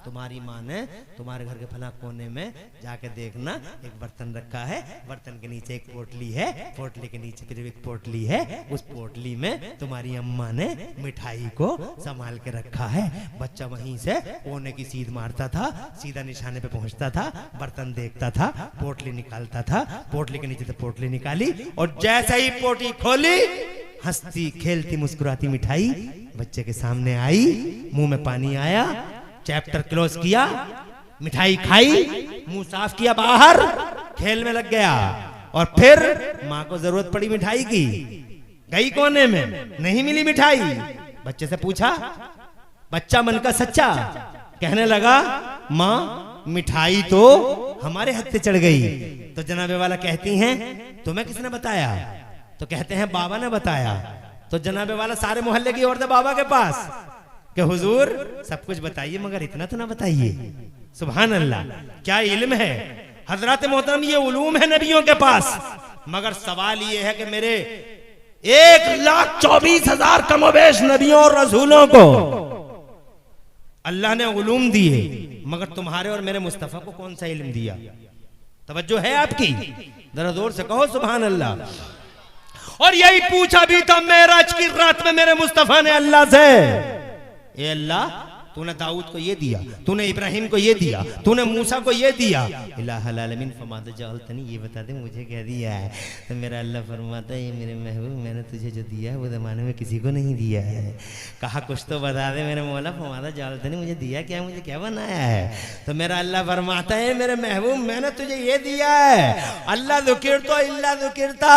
तुम्हारी माँ ने तुम्हारे घर के फला कोने में जाके देखना एक बर्तन रखा है, बर्तन के नीचे एक पोटली है, पोटली के नीचे फिर एक पोटली है, उस पोटली में तुम्हारी अम्मा ने मिठाई को संभाल के रखा है। बच्चा वहीं से कोने की सीध मारता था, सीधा निशाने पे पहुंचता था, बर्तन देखता था, पोटली निकालता था, पोटली के नीचे से पोटली निकाली और जैसे ही पोटली खोली हंसती खेलती मुस्कुराती मिठाई बच्चे के सामने आई, मुंह में पानी आया, चैप्टर क्लोज किया, मिठाई खाई, मुंह साफ किया, बाहर खेल में लग गया। और फिर माँ को जरूरत पड़ी मिठाई की, गई कोने में, नहीं मिली मिठाई, बच्चे से पूछा, बच्चा मन का सच्चा कहने लगा माँ मिठाई तो हमारे हाथ से चढ़ गई। तो जनाबे वाला कहती हैं तुम्हें किसने बताया? तो कहते हैं बाबा ने बताया। तो जनाबे वाला सारे मोहल्ले की औरतें बाबा के पास कि हुजूर सब कुछ बताइए मगर इतना तो ना बताइए। सुभान अल्लाह, क्या इल्म है हजरत मोहतरम, ये उलूम है नबियों के पास। मगर सवाल ये है कि मेरे 1,24,000 कमोबेश नबियों और रसूलों को अल्लाह ने उलूम दिए, मगर तुम्हारे और मेरे मुस्तफा को कौन सा इल्म दिया? तवज्जो है आपकी? जरा जोर से कहो सुभान अल्लाह। और यही पूछा भी था मेराज की रात में मेरे मुस्तफा ने अल्लाह से, ए अल्लाह तूने दाऊद को ये दिया, तूने इब्राहिम को ये दिया, तूने मूसा को ये दिया, इलाहुल आलमीन फमाद जअलतनी, ये बता दे मुझे क्या दिया है? तो मेरा अल्लाह फरमाता है ये मेरे महबूब मैंने तुझे जो दिया है वो ज़माने में किसी को नहीं दिया है। कहा कुछ तो बता दे मेरे मौला, फमाद जअलतनी मुझे दिया क्या, मुझे क्या बनाया है? तो मेरा अल्लाह फरमाता है मेरे महबूब मैंने तुझे ये दिया है, अल्लाह ज़ुकिर तो इल्ला ज़ुकिरता,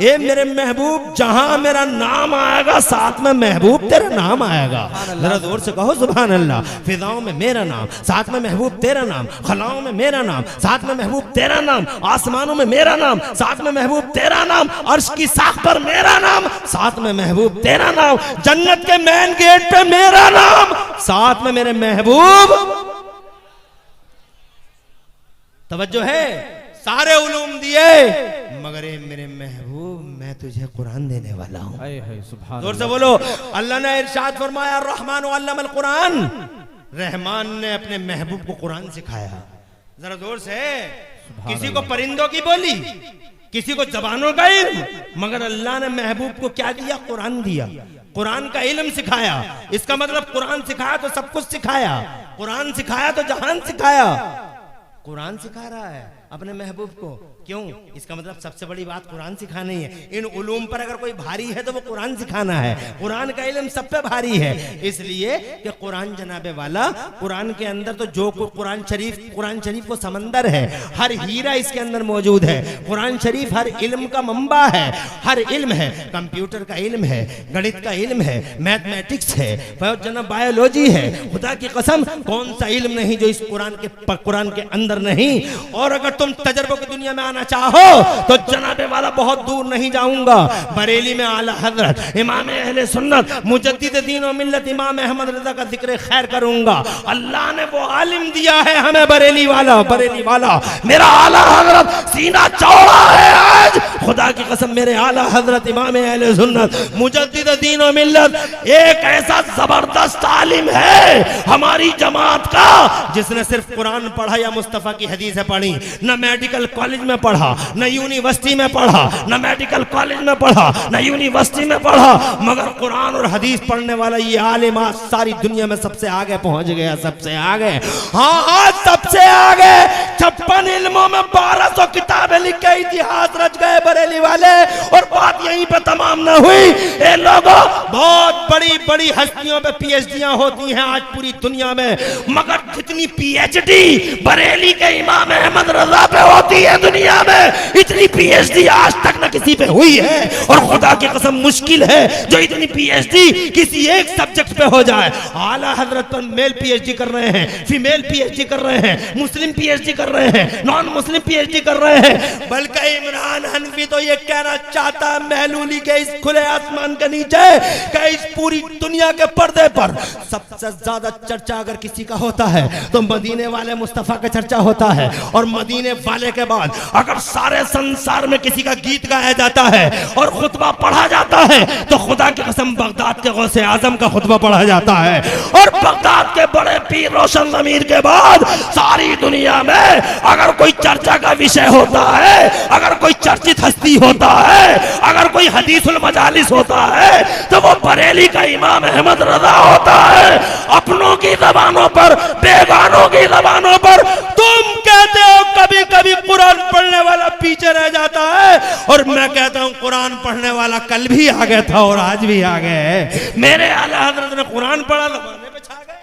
ए मेरे महबूब जहां मेरा नाम आएगा साथ में महबूब तेरा नाम आएगा। जरा जोर से कहो सुभान अल्लाह। फिजाओं में मेरा नाम, साथ में महबूब तेरा नाम, खलाओं में मेरा नाम, साथ में महबूब तेरा नाम, आसमानों में मेरा नाम, साथ में महबूब तेरा नाम, अर्श की साख पर मेरा नाम, साथ में महबूब तेरा नाम, जन्नत के मेन गेट पे मेरा नाम, साथ में मेरे महबूब। तवज्जो है, सारे उलूम दिए, मगर ए मेरे महबूब मैं तुझे कुरान देने वाला हूँ। ऐ है सुभान जोर से अल्लाह। बोलो। अल्लाह ने इरशाद फरमाया रहमान अल्लमल कुरान, रहमान ने अपने महबूब को कुरान सिखाया। जरा जोर से। किसी को परिंदों की बोली, किसी को जबानों का इल्म, मगर अल्लाह ने महबूब को क्या दिया? कुरान दिया, कुरान का इल्म सिखाया। इसका मतलब कुरान सिखाया तो सब कुछ सिखाया, कुरान सिखाया तो जहान सिखाया। कुरान सिखा रहा है अपने महबूब को, क्यों? इसका मतलब सबसे बड़ी बात कुरान सिखानी है। इन उलूम पर अगर कोई भारी है तो वो कुरान सिखाना है। कुरान का इल्म सब पे भारी है, इसलिए कि कुरान जनाबे वाला, कुरान के अंदर तो जो कुरान शरीफ वो समंदर है, हर हीरा इसके अंदर मौजूद है। कुरान शरीफ हर इल्म का मंबा है, हर इल्म है। कंप्यूटर का इल्म है, गणित का इल्म है, मैथमेटिक्स है, बायोलॉजी है। खुदा की कसम कौन सा इल्म नहीं जो इस कुरान के अंदर नहीं। और अगर तुम तजर्बों की दुनिया में आना चाहो तो जनाबे वाला बहुत दूर नहीं जाऊंगा। बरेली में आला हजरत इमाम अहले सुन्नत मुजद्दिद दीन और मिल्लत इमाम अहमद रजा का जिक्र खैर करूंगा। अल्लाह ने वो आलिम दिया है हमें, बरेली वाला मेरा आला हजरत सीना चौड़ा है आज। खुदा की कसम मेरे आला हजरत इमाम अहले सुन्नत मुजद्दिद दीन और मिल्लत एक ऐसा जबरदस्त आलिम है हमारी जमात का, जिसने सिर्फ कुरान पढ़ा या मुस्तफा की हदीसें पढ़ी, न मेडिकल कॉलेज में पढ़ा, न यूनिवर्सिटी में पढ़ा, न मेडिकल कॉलेज में पढ़ा, न यूनिवर्सिटी में पढ़ा, मगर कुरान और हदीस पढ़ने वाला ये आलिम आज सारी दुनिया में सबसे आगे पहुंच गया, सबसे आगे। हाँ आज सबसे आगे। 56 इल्मों में 1200 किताबें लिख के इतिहास रच गए बरेली वाले। और बात यहीं पे तमाम न हुई। ये लोगों बहुत बड़ी बड़ी हस्तियों पे पीएचडियां होती हैं आज पूरी दुनिया में, मगर जितनी पीएचडी बरेली के इमाम अहमद रजा पे होती है दुनिया में, इतनी पीएचडी आज तक न किसी पे हुई है। और खुदा की कसम मुश्किल है जो इतनी पीएचडी किसी एक सब्जेक्ट पे हो जाए। आला हजरत पर मेल पीएचडी कर रहे हैं, फीमेल पीएचडी कर रहे हैं, मुस्लिम पीएचडी कर रहे हैं, नॉन मुस्लिम पीएचडी कर रहे हैं। बल्कि इमरान हनफी तो ये कहना चाहता है महलूली के इस खुले आसमान के नीचे कि इस पूरी दुनिया के पर्दे पर सबसे ज्यादा चर्चा अगर किसी का होता है तो मदीने वाले मुस्तफा का चर्चा होता है। और मदीने वाले के बाद अगर सारे संसार में किसी का गीत गाया जाता है और खुतबा पढ़ा जाता है तो खुदा की कसम बगदाद के गौसे आजम का खुतबा पढ़ा जाता है। और बगदाद के बड़े पीर रोशन ज़मीर के बाद सारी दुनिया में अगर कोई चर्चा का विषय होता है, अगर कोई चर्चित हस्ती होता है, अगर कोई हदीसुल मजालिस होता है तो वो बरेली का इमाम अहमद रजा होता है। अपनों की जबानों पर, बेगानों की जबानों पर तुम कहते हो कभी कभी कुरान पढ़ने वाला पीछे रह जाता है, और मैं कहता हूं कुरान पढ़ने वाला कल भी आ गया था और आज भी आ गया है। मेरे आला हजरत ने कुरान पढ़ा ज़माने पे छा गए।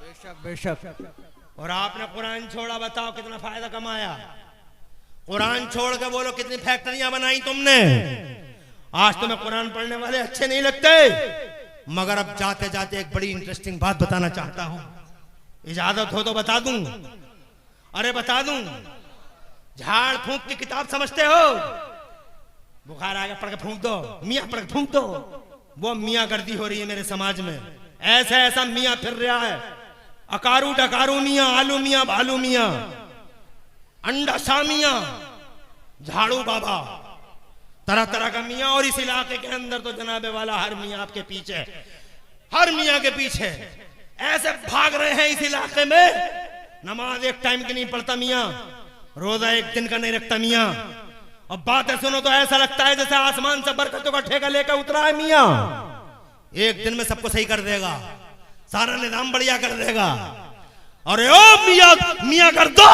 बेशक बेशक। और आपने कुरान छोड़ा, बताओ कितना फायदा कमाया। कुरान छोड़ के बोलो कितनी फैक्ट्रियां बनाई तुमने। आज तुम्हें कुरान पढ़ने वाले अच्छे नहीं लगते, मगर अब जाते जाते एक बड़ी इंटरेस्टिंग बात बताना चाहता हूं। इजाजत हो तो बता दूं? अरे बता दूं। झाड़ फूंक की किताब समझते हो? बुखार आ गया पढ़ के फूंक दो, मियां पढ़ के फूंक दो। वो मियां गर्दी हो रही है मेरे समाज में। ऐसा ऐसा मियां फिर रहा है, अकारू डकारू मियां, आलू मियां, भालू मियां, अंडा शामियां, झाड़ू बाबा, तरह तरह का मियां। और इस इलाके के अंदर तो जनाबे वाला हर मियां आपके पीछे, हर मियां के पीछे ऐसे भाग रहे हैं इस इलाके में। नमाज एक टाइम की नहीं पढ़ता मियां, रोजा एक दिन का नहीं रखता मियां। अब बातें सुनो तो ऐसा लगता है जैसे आसमान से बरकतों का ठेका लेकर उतरा है मियां। एक दिन में सबको सही कर देगा, सारा निजाम बढ़िया कर देगा। अरे ओ मियां, मियां कर दो।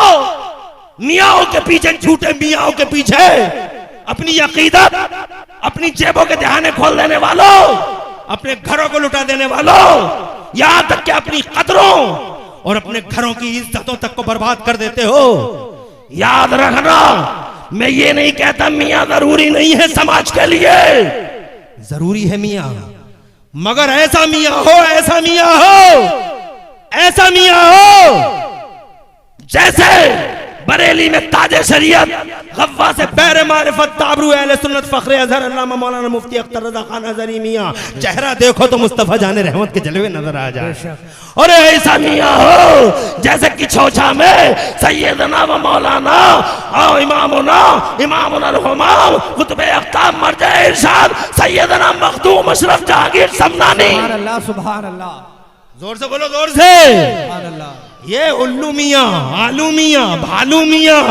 मियाओं के पीछे, झूठे मियाओं के पीछे अपनी अकीदत, अपनी जेबों के दहाने खोल देने वालों, अपने घरों को लुटा देने वालों, यहां तक कि अपनी कदरों और अपने घरों की इज्जतों तक को बर्बाद कर देते हो। याद रखना, मैं ये नहीं कहता मियां जरूरी नहीं है समाज के लिए, जरूरी है मियां, मगर ऐसा मियां हो, ऐसा मियां हो, ऐसा मियां हो जैसे बरेली में ताजे शरीयत गव्वा से पैर मारिफत ताबरू अहले सुन्नत फखरे अजहर अल्लामा मौलाना मुफ्ती अख्तर रजा खान हज़री मियां, चेहरा देखो तो मुस्तफा जाने रहमत के जलवे नजर आ जाए। और ऐसा मियां हो जैसे कि छोछा में सैयदना व मौलाना और इमामुना हुमाम कुतुब अख्ताब मर्जे इरशाद सैयदना मखदूम अशरफ जहांगीर समनानी। सुभान अल्लाह, सुभान अल्लाह, जोर से बोलो, जोर से। सुभान अल्लाह। ये उल्लू मियाँ, आलू मियाँ, भालू मियाँ,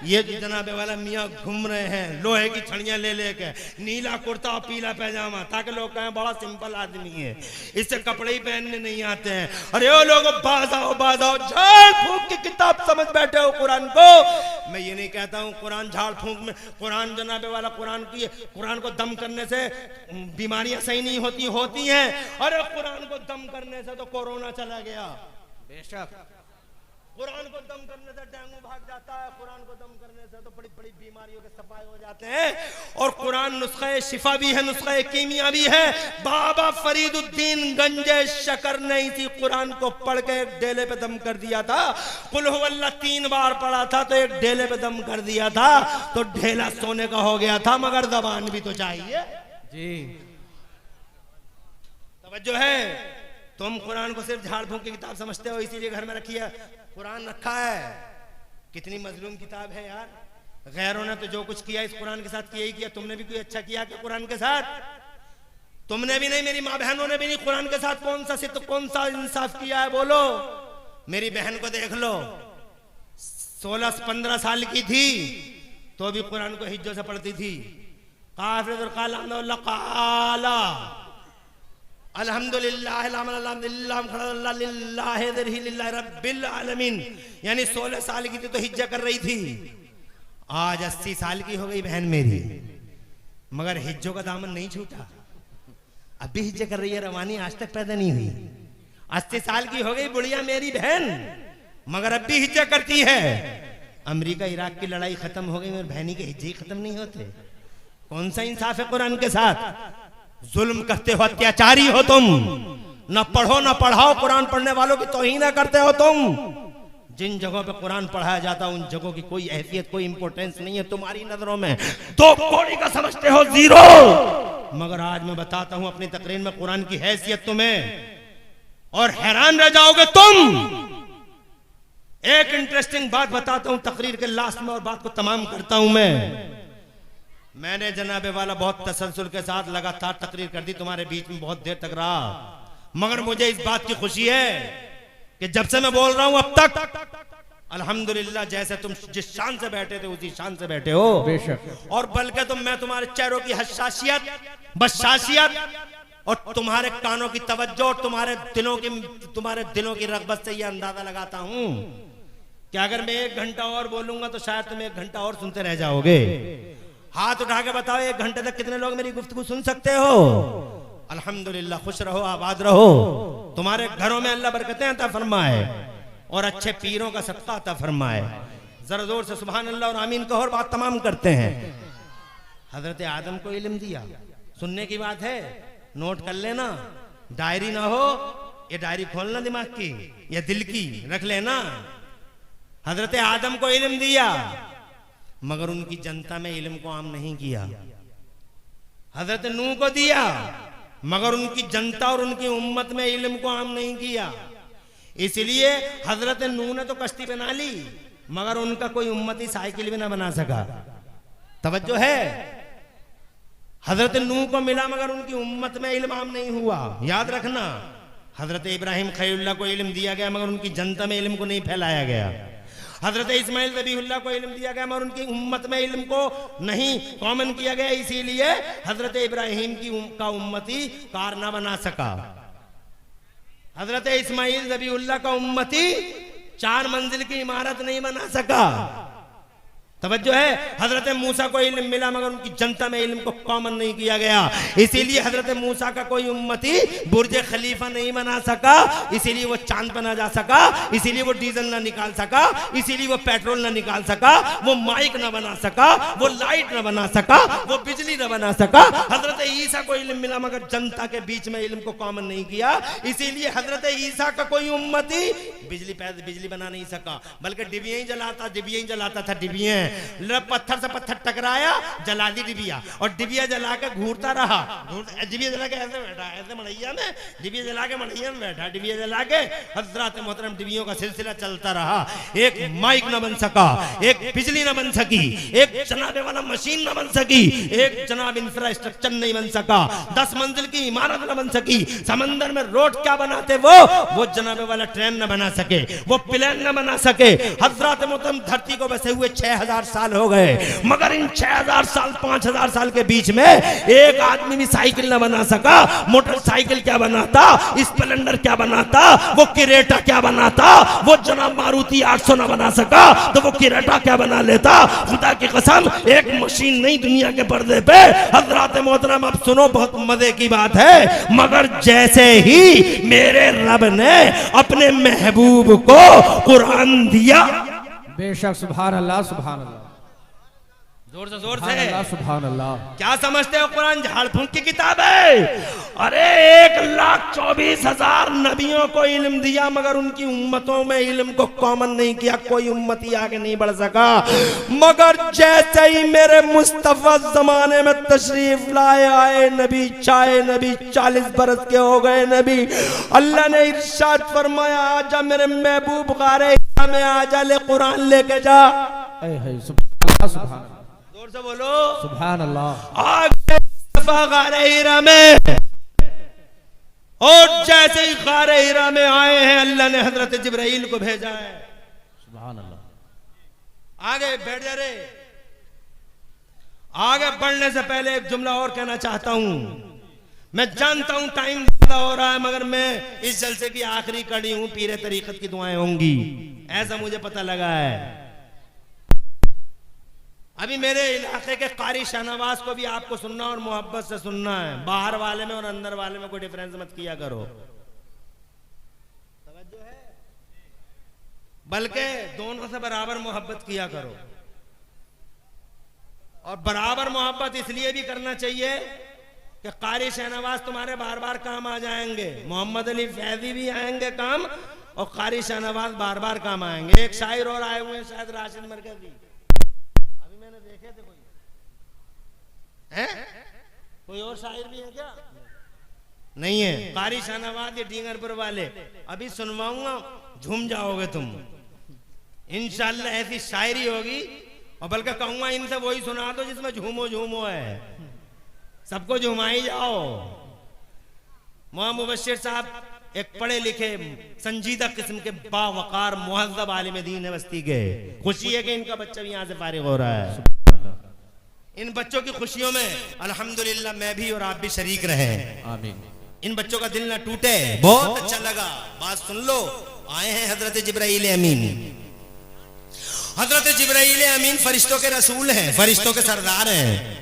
ये जो जनाबे वाला मियाँ घूम रहे हैं लोहे की छड़ियां ले लेके, नीला कुर्ता और पीला पैजामा, ताकि लोग कहें बड़ा सिंपल आदमी है, इससे कपड़े ही पहनने नहीं आते हैं। अरे ओ लोग बाज आओ, झाड़ फूंक की किताब समझ बैठे हो कुरान को। मैं ये नहीं कहता हूँ कुरान झाड़ फूंक में, कुरान जनाबे वाला कुरान को दम करने से बीमारियां सही नहीं होती हैं। अरे कुरान को दम करने से तो कोरोना चला गया, बेशक। कुरान को दम करने से डेंगू भाग जाता है, कुरान को दम करने से तो बड़ी बड़ी बीमारियों के सफाई हो जाते हैं। और कुरान नुस्खे शिफा भी है, नुस्खे कीमिया भी है। बाबा फरीदुद्दीन गंजे शकर ने इसी कुरान को पढ़ के एक डेले पे दम कर दिया था। कुल हुवल्लाह 3 बार पढ़ा था तो एक डेले पे दम कर दिया था, तो ढेला सोने का हो गया था, मगर जबान भी तो चाहिए जी। तवज्जो है। तुम कुरान को सिर्फ झाड़ फूंक की किताब समझते हो, इसीलिए घर में रखी है। कुरान रखा है, कितनी मजलूम किताब है यार। गैरों ने तो जो कुछ किया इस कुरान के साथ यही किया, तुमने भी कोई अच्छा किया क्या कुरान के साथ? तुमने भी नहीं, मेरी माँ बहनों ने भी नहीं। कुरान के साथ कौन सा इंसाफ किया है बोलो। मेरी बहन को देख लो, 16-15 साल की थी तो भी कुरान को हिज्जों से पढ़ती थी। अल्हम्दुलिल्लाह रब्बिल आलमीन, यानी 16 साल की थी तो हिज्जा कर रही थी। आज 80 साल की हो गई बहन मेरी, मगर हिज्जों का दामन नहीं छूटा, अभी हिज्जा कर रही है। रवानी आज तक पैदा नहीं हुई, 80 साल की हो गई बुढ़िया मेरी बहन, मगर अब भी हिज्जा करती है। अमेरिका इराक की लड़ाई खत्म हो गई, मेरे बहनी के हिज्जे खत्म नहीं होते। कौन सा इंसाफ है कुरान के साथ? जुल्म करते हो, अत्याचारी हो तुम। न पढ़ो न पढ़ाओ, कुरान पढ़ने वालों की तौहीन करते हो तुम। जिन जगहों पे कुरान पढ़ाया जाता है उन जगहों की कोई हैसियत, कोई इंपोर्टेंस नहीं है तुम्हारी नजरों में। 2 कौड़ी का समझते हो, 0। मगर आज मैं बताता हूं अपनी तकरीर में कुरान की हैसियत तुम्हें, और हैरान रह जाओगे तुम। एक इंटरेस्टिंग बात बताता हूं तकरीर के लास्ट में, और बात को तमाम करता हूं मैंने जनाबे वाला बहुत तसलसल के साथ लगातार तकरीर कर दी, तुम्हारे बीच में बहुत देर तक रहा, मगर मुझे इस बात की खुशी है कि जब से मैं बोल रहा हूं अब तक अल्हम्दुलिल्लाह जैसे तुम जिस शान से बैठे थे उसी शान से बैठे हो। बेशक। और बल्कि मैं तुम्हारे चेहरों की हशाशियत, बशाशियत और तुम्हारे कानों की तवज्जो और तुम्हारे दिलों की रग़बत से यह अंदाजा लगाता हूं कि अगर मैं 1 घंटा और बोलूंगा तो शायद तुम 1 घंटा और सुनते रह जाओगे। हाथ उठा के बताओ 1 घंटे तक कितने लोग मेरी गुफ्तगू सुन सकते हो? अल्हम्दुलिल्लाह, खुश रहो, आबाद रहो, तुम्हारे घरों में अल्लाह बरकतें अता फरमाए और अच्छे पीरों का सदका अता फरमाए। जरा जोर से सुभान अल्लाह और आमीन कहो और बात तमाम करते हैं। हजरत आदम को इल्म दिया, सुनने की बात है, नोट कर लेना, डायरी ना हो, ये डायरी खोलना दिमाग की या दिल की रख लेना। हजरत आदम को इल्म दिया, मगर उनकी जनता में इल्म को आम नहीं किया। हजरत नूह को दिया, मगर उनकी जनता और उनकी उम्मत में इल्म को आम नहीं किया। इसलिए हजरत नूह ने तो कश्ती बना ली, मगर उनका कोई उम्मती साइकिल भी ना बना सका। तवज्जो है। हजरत नूह को मिला मगर उनकी उम्मत में इल्म आम नहीं हुआ। याद रखना, हजरत इब्राहिम खलीलुल्लाह को इल्म दिया गया मगर उनकी जनता में इल्म को नहीं फैलाया गया। हजरत इस्माइल ज़बीहुल्लाह को इल्म दिया गया मगर उनकी उम्मत में इल्म को नहीं कॉमन किया गया। इसीलिए हजरत इब्राहिम का उम्मती कार ना बना सका। हजरत इस्माइल ज़बीहुल्लाह का उम्मती 4 मंजिल की इमारत नहीं बना सका। तवज्जो है। हजरत मूसा को इल्म मिला मगर उनकी जनता में इल्म को कॉमन नहीं किया गया, इसीलिए हजरत मूसा का कोई उम्मती बुर्ज खलीफा नहीं बना सका, इसीलिए वो चांद पर ना जा सका, इसीलिए वो डीजल ना निकाल सका, इसीलिए वो पेट्रोल ना निकाल सका, वो माइक ना बना सका, वो लाइट ना बना सका, वो बिजली ना बना सका। हजरत ईसा को इल्म मिला मगर जनता के बीच में इल्म को कॉमन नहीं किया, इसीलिए हजरत ईसा का कोई उम्मती बिजली बना नहीं सका, बल्कि डिबिया ही जलाता था। डिबिया पत्थर से पत्थर टकराया, जला दी डिबिया, और डिबिया जला के घूरता रहा। डिबिया जला के ऐसे बैठा, ऐसे मड़ैया में डिबिया जला के मड़ैया में बैठा, डिबिया जला के हजरत मोहतरम डिबियों का सिलसिला चलता रहा। एक माइक न बन सका, एक बिजली न बन सकी, एक जनाबे वाला मशीन न बन सकी, एक जनाब इंफ्रास्ट्रक्चर नहीं बन सका, 10 मंजिल की इमारत न बन सकी, समंदर में रोड क्या बनाते वो जनाबे वाला ट्रेन न बना सके, वो प्लेन न बना सके। हजरत मोहतरम धरती को बसे हुए 6000 साल हो गए, मगर इन 6000 साल 5000 साल के बीच में एक आदमी भी साइकिल न बना सका। मोटरसाइकिल क्या बनाता, स्प्लेंडर क्या बनाता, वो किरेटा क्या बनाता, वो जनाब मारुति 800 न बना सका तो वो किरेटा क्या बना लेता। खुदा की कसम, एक मशीन नहीं दुनिया के पर्दे पे। हजरत मोहतरम अब सुनो, बहुत मजे की बात है, मगर जैसे ही मेरे रब ने अपने महबूब को कुरान दिया, बेशक सुभान अल्लाह सुभान अल्लाह, जोर से सुभान अल्लाह। क्या समझते हो कुरान झाड़ फूंक की किताब है? अरे 1,24,000 नबियों को इल्म दिया मगर उनकी उम्मतों में इल्म को कॉमन नहीं किया, कोई उम्मती आगे नहीं बढ़ सका। मगर जैसे ही मेरे मुस्तफा जमाने में तशरीफ लाए, आए नबी, चाहे नबी 40 बरस के हो गए नबी, अल्लाह ने इरशाद फरमाया, आजा मेरे महबूब गारे में, आजा ले कुरान लेके जा। सुभान जोर से बोलो सुभान अल्लाह। आगे गारे हीरा में, और जैसे ही गारे हीरा में आए हैं, अल्लाह ने हजरत जिब्राइल को भेजा है। सुभान अल्लाह। आगे बैठ जा रे। आगे बढ़ने से पहले एक जुमला और कहना चाहता हूं। मैं जानता हूं टाइम ज्यादा हो रहा है, मगर मैं इस जलसे की आखिरी कड़ी हूं, पीरे तरीकत की दुआएं होंगी, ऐसा मुझे पता लगा है। अभी मेरे इलाके के कारी शाहनवाज को भी आपको सुनना और मोहब्बत से सुनना है। बाहर वाले में और अंदर वाले में कोई डिफरेंस मत किया करो, बल्कि दोनों से बराबर मोहब्बत किया करो। और बराबर मोहब्बत इसलिए भी करना चाहिए कि कारी शाहनवाज तुम्हारे बार बार काम आ जाएंगे, मोहम्मद अली फैजी भी आएंगे काम, और कारी शाहनवाज बार बार काम आएंगे। एक शायर और आए हुए हैं, शायद राशिद मरकजी, मैंने देखे थे। कोई है? कोई और शायर भी है क्या? नहीं है। कारी शाहनवाज ये डींगरपुर वाले, अभी सुनवाऊंगा, झूम जाओगे तुम इंशाअल्लाह। ऐसी शायरी होगी, और बल्कि कहूंगा इनसे वही सुना दो जिसमें झूमो झूमो है, सबको झुमाई जाओ। मोहम्मद मुबश्शिर साहब एक पढ़े लिखे संजीदा किस्म के बावकार मुहज्जब आलिम दीन बस्ती गए। खुशी है कि इनका बच्चा भी यहाँ से फारिग हो रहा है। इन बच्चों की खुशियों में अल्हम्दुलिल्लाह मैं भी और आप भी शरीक रहे। आमीन। इन बच्चों का दिल ना टूटे, बहुत अच्छा लगा। बात सुन लो, आए हैं हजरत जिब्राइल अमीन। हजरत जिब्राइल अमीन फरिश्तों के रसूल हैं, फरिश्तों के सरदार हैं।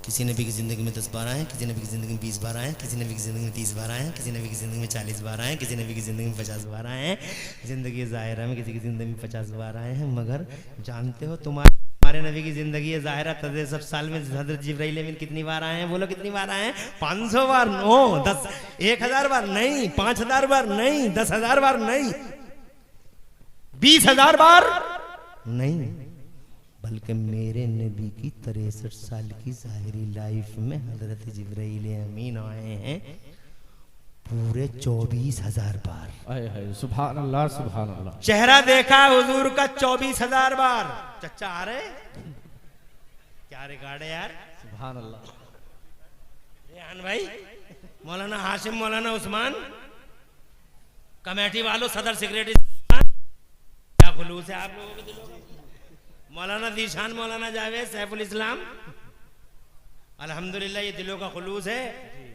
किसी नबी की जिंदगी में 10 बार आए, किसी नबी की जिंदगी में 20 बार आए, किसी नबी की जिंदगी में 30 बार आए, किसी नबी की जिंदगी में 40 बार आए, किसी नबी की जिंदगी में 50 बार आए हैं। जिंदगी ज़ाहिरा में किसी की जिंदगी में 50 बार आए हैं। मगर जानते हो तुम्हारे नबी की जिंदगी है ज़ाहिरा तज़े सब साल में हज़रत जिब्राइल अमीन कितनी बार आए हैं? बोलो कितनी बार आए हैं? 500 बार? नो, 10, 1000 बार नहीं, 5000 बार नहीं, 10,000 बार नहीं, 20,000 बार नहीं, बल्कि मेरे नबी की 63 साल की ज़ाहिरी लाइफ में हजरत जिब्राइल अमीन आए हैं पूरे 24,000 बार। सुभान अल्लाह सुभान अल्लाह। चेहरा देखा हुजूर का 24,000 बार। चचा आ रहे? क्या रिकॉर्ड है यार? सुभान अल्लाह। रेहान भाई, मौलाना हाशिम, मौलाना उस्मान, कमेटी वालों, सदर सेक्रेटरी, क्या खुलूस है आप लोगों के दिलों में। मौलाना दीशान, मौलाना जावेद, सैफुल इस्लाम, अल्हम्दुलिल्लाह ये दिलों का खुलूस है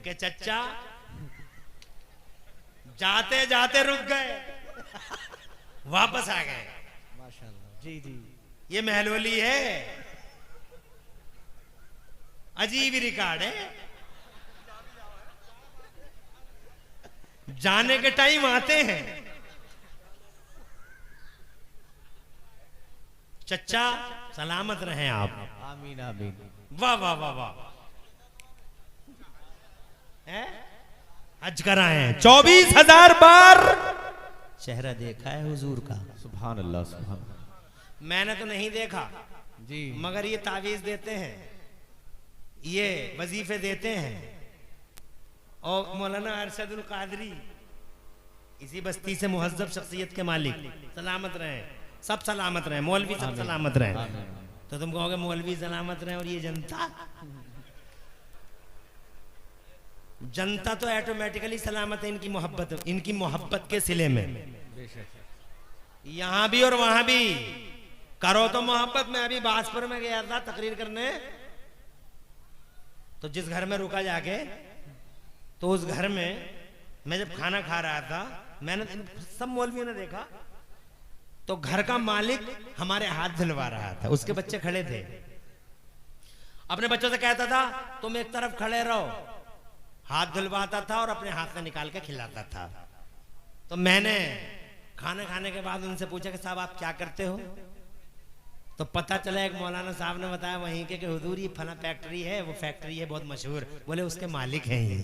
कि चचा जाते जाते रुक गए, वापस आ गए। माशाल्लाह। जी जी। ये महलोली है, अजीब रिकॉर्ड है। जाने के टाइम आते हैं। चच्चा सलामत रहें आप। आमीन आमीन। वाह वाह वाह वाह। हज कराए हैं 24,000 बार चेहरा देखा है हुजूर का। सुभान अल्लाह सुभान अल्लाह। मैंने तो नहीं देखा जी, मगर ये तावीज देते हैं, ये वजीफे देते हैं। और मौलाना अरशदुल कादरी इसी बस्ती से मुहज्जब शख्सियत के मालिक, सलामत रहे, सब सलामत रहे, मौलवी सब सलामत रहे। तो तुम कहोगे मौलवी सलामत रहे और ये जनता, जनता तो ऑटोमेटिकली सलामत है इनकी मोहब्बत के सिले में। यहां भी और वहां भी करो तो मोहब्बत। में अभी बासपुर में गया था तकरीर करने, तो जिस घर में रुका जाके, तो उस घर में मैं जब खाना खा रहा था, मैंने सब मौलवियों ने देखा, तो घर का मालिक हमारे हाथ धुलवा रहा था, उसके बच्चे खड़े थे। अपने बच्चों से कहता था तुम एक तरफ खड़े रहो, हाथ धुलवाता था और अपने हाथ में निकाल के खिलाता था। तो मैंने खाना खाने के बाद उनसे पूछा कि साहब आप क्या करते हो? तो पता चला एक मौलाना साहब ने बताया वहीं के कि हुजूर ये फला फैक्ट्री है, वो फैक्ट्री है बहुत मशहूर, बोले उसके मालिक हैं ये।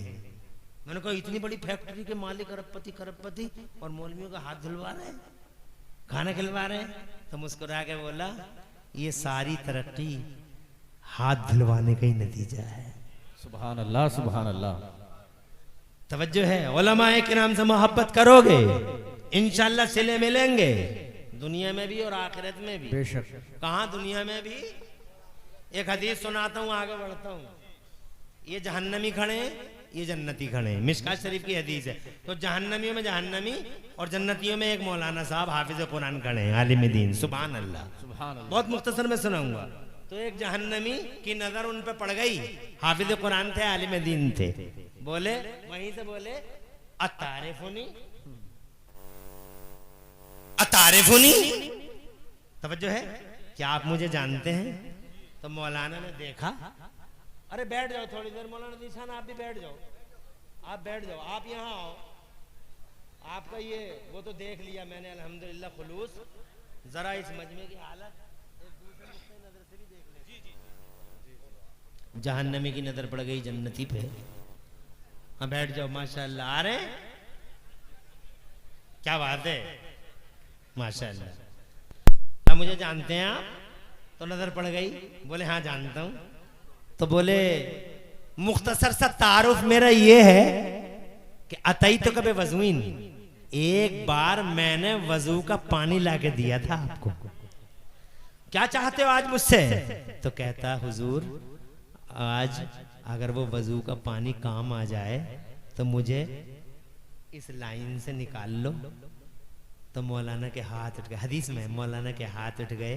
मैंने कहा इतनी बड़ी फैक्ट्री के मालिक अरबपति और मौलवियों का हाथ धुलवा रहे हैं, खाना खिलवा रहे हैं। तो मुस्कुरा के बोला ये सारी तरक्की हाथ धुलवाने का ही नतीजा है। सुभान अल्लाह सुभान अल्लाह। तवज्जो है, उलमाए किराम से मोहब्बत करोगे इंशाल्लाह सिले मिलेंगे, दुनिया में भी और आखिरत में भी। बेशक। कहां दुनिया में भी। एक हदीस सुनाता हूं, आगे बढ़ता हूं। ये जहन्नमी खड़े, ये जन्नती खड़े, मिशकात शरीफ की हदीस है। तो जहन्नमियों में जहन्नमी और जन्नतियों में एक मौलाना साहब हाफिज कुरान खड़े हैं, आलिम दीन। सुभान अल्लाह सुभान अल्लाह। बहुत मुख्तसर में सुनाऊंगा। तो एक जहन्नमी की नजर उन पे पड़ गई, हाफिज कुरान थे, आलिम दीन थे। बोले वहीं से बोले अतारिफुनी अतारिफुनी, तवज्जो है, क्या आप मुझे जानते हैं? तो मौलाना ने देखा, अरे बैठ जाओ थोड़ी देर, मौलाना निशान आप भी बैठ जाओ, आप बैठ जाओ, आप यहाँ आओ, आपका ये वो तो देख लिया मैंने अल्हम्दुलिल्लाह खुलूस, जरा इस मजमे की हालत एक दूसरे नजर से भी देख ले। जहन्नमी की नजर पड़ गई जन्नती पे। हाँ बैठ जाओ, माशाअल्लाह। आ रहे क्या बात है, माशाअल्लाह। क्या मुझे जानते हैं आप? तो नजर पड़ गई, बोले हाँ जानता हूं। तो बोले मुख्तसर सा तारुफ मेरा ये है कि अतई तो कभी वजूइन, एक बार मैंने वजू का पानी लाके दिया था आपको, क्या चाहते हो आज मुझसे? तो कहता हुजूर आज अगर वो वजू का पानी काम आ जाए तो मुझे इस लाइन से निकाल लो। तो मौलाना के हाथ उठ गए, हदीस में मौलाना के हाथ उठ गए।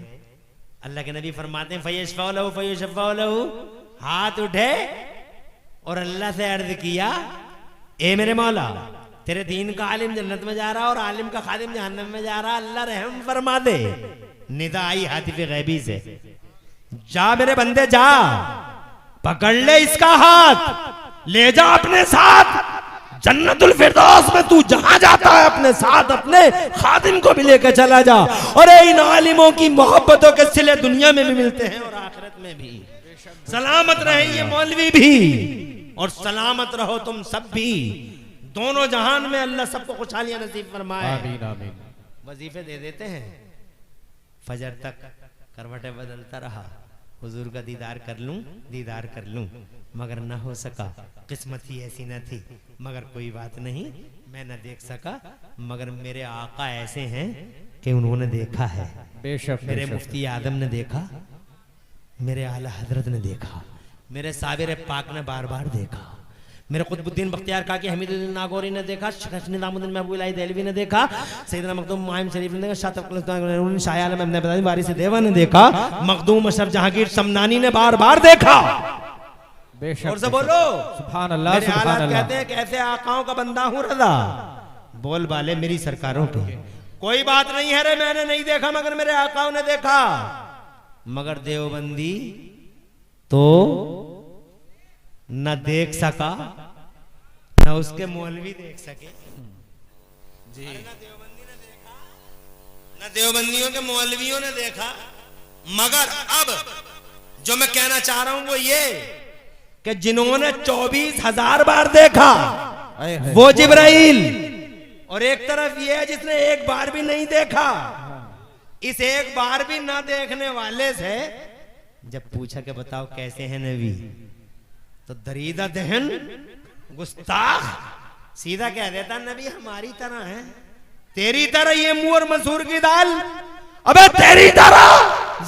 अल्लाह के नबी फरमाते हैं फयशफाउ लहू फयुशफ़ाउ लहू, हाथ उठे और अल्लाह से अर्ज किया ए मेरे मौला, तेरे दीन का आलिम जन्नत में जा रहा और आलिम का खादिम जहन्नम में जा रहा, अल्लाह रहम फरमा दे। निदा आई हातिफ गैबी से, जा मेरे बंदे जा, पकड़ ले इसका हाथ, ले जा अपने साथ जन्नतुल फिरदौस में, तू जहां जाता है अपने साथ अपने खादिम को भी लेकर चला जा। और इन आलिमों की मोहब्बतों के सिले दुनिया में भी मिलते हैं और आखिरत में भी। सलामत रहे ये मौलवी भी और सलामत रहो तुम सब भी, दोनों जहान में अल्लाह सबको खुशहालियां नसीब फरमाए। आमीन आमीन। वजीफे दे देते हैं, फजर तक करवटें बदलता रहा, हुजूर का दीदार कर लूं मगर ना हो सका, किस्मत ही ऐसी न थी। मगर कोई बात नहीं, मैं न देख सका, मगर मेरे आका ऐसे हैं कि उन्होंने देखा है। बेशक। मेरे मुफ्ती आदम ने देखा, मेरे आला हजरत ने देखा, मेरे साबिर पाक ने बार बार देखा, मेरे कुतुबुद्दीन बख्तियार काकी हमीदुद्दीन नागौरी ने देखा, शेख निजामुद्दीन महबूब इलाही देहलवी ने देखा, सैयदना मखदूम माहिम शरीफ ने देखा, शाह तबक़ुल शाह आलम इब्न अब्बास वारिस देवा ने देखा, मखदूम अशरफ जहांगीर समनानी ने बार बार देखा। बेशक। और से बोलो सुभान अल्लाह मेरे सुभान आलात अल्लाह। कहते हैं कैसे आकाओं का बंदा हूं रदा, बोल बाले मेरी सरकारों पे। कोई बात नहीं है रे, मैंने नहीं देखा मगर मेरे आकाओं ने देखा। मगर देवबंदी तो न देख सका, न उसके मौलवी देख सके जी। न देवबंदी ने देखा, न देवबंदियों के मौलवियों ने देखा। मगर अब जो मैं कहना चाह रहा हूं वो ये कि जिन्होंने 24,000 बार देखा वो जिब्राइल, और एक तरफ ये है जिसने एक बार भी नहीं देखा। इस एक बार भी ना देखने वाले से जब पूछा कि बताओ कैसे हैं नबी, तो दरीदा दहन गुस्ताख सीधा कह देता नबी हमारी तरह है, तेरी तरह ये मुंह और मसूर की दाल, अबे तेरी तरह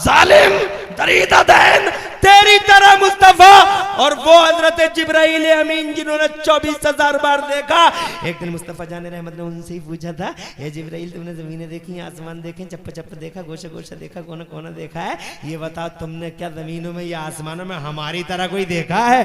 जालिम दरीदा दहन, तेरी तरह मुस्तफा। और वो हजरत जिब्राइल अमीन जिन्होंने 24,000 बार देखा। एक दिन मुस्तफा जाने रहमत ने उनसे ही पूछा था, ये जिब्राइल तुमने जमीनें देखी, आसमान देखे, चप्पा चप्पा देखा, गोशा गोशा देखा, कोना कोना देखा है, ये बताओ तुमने क्या जमीनों में या आसमानों में हमारी तरह कोई देखा है?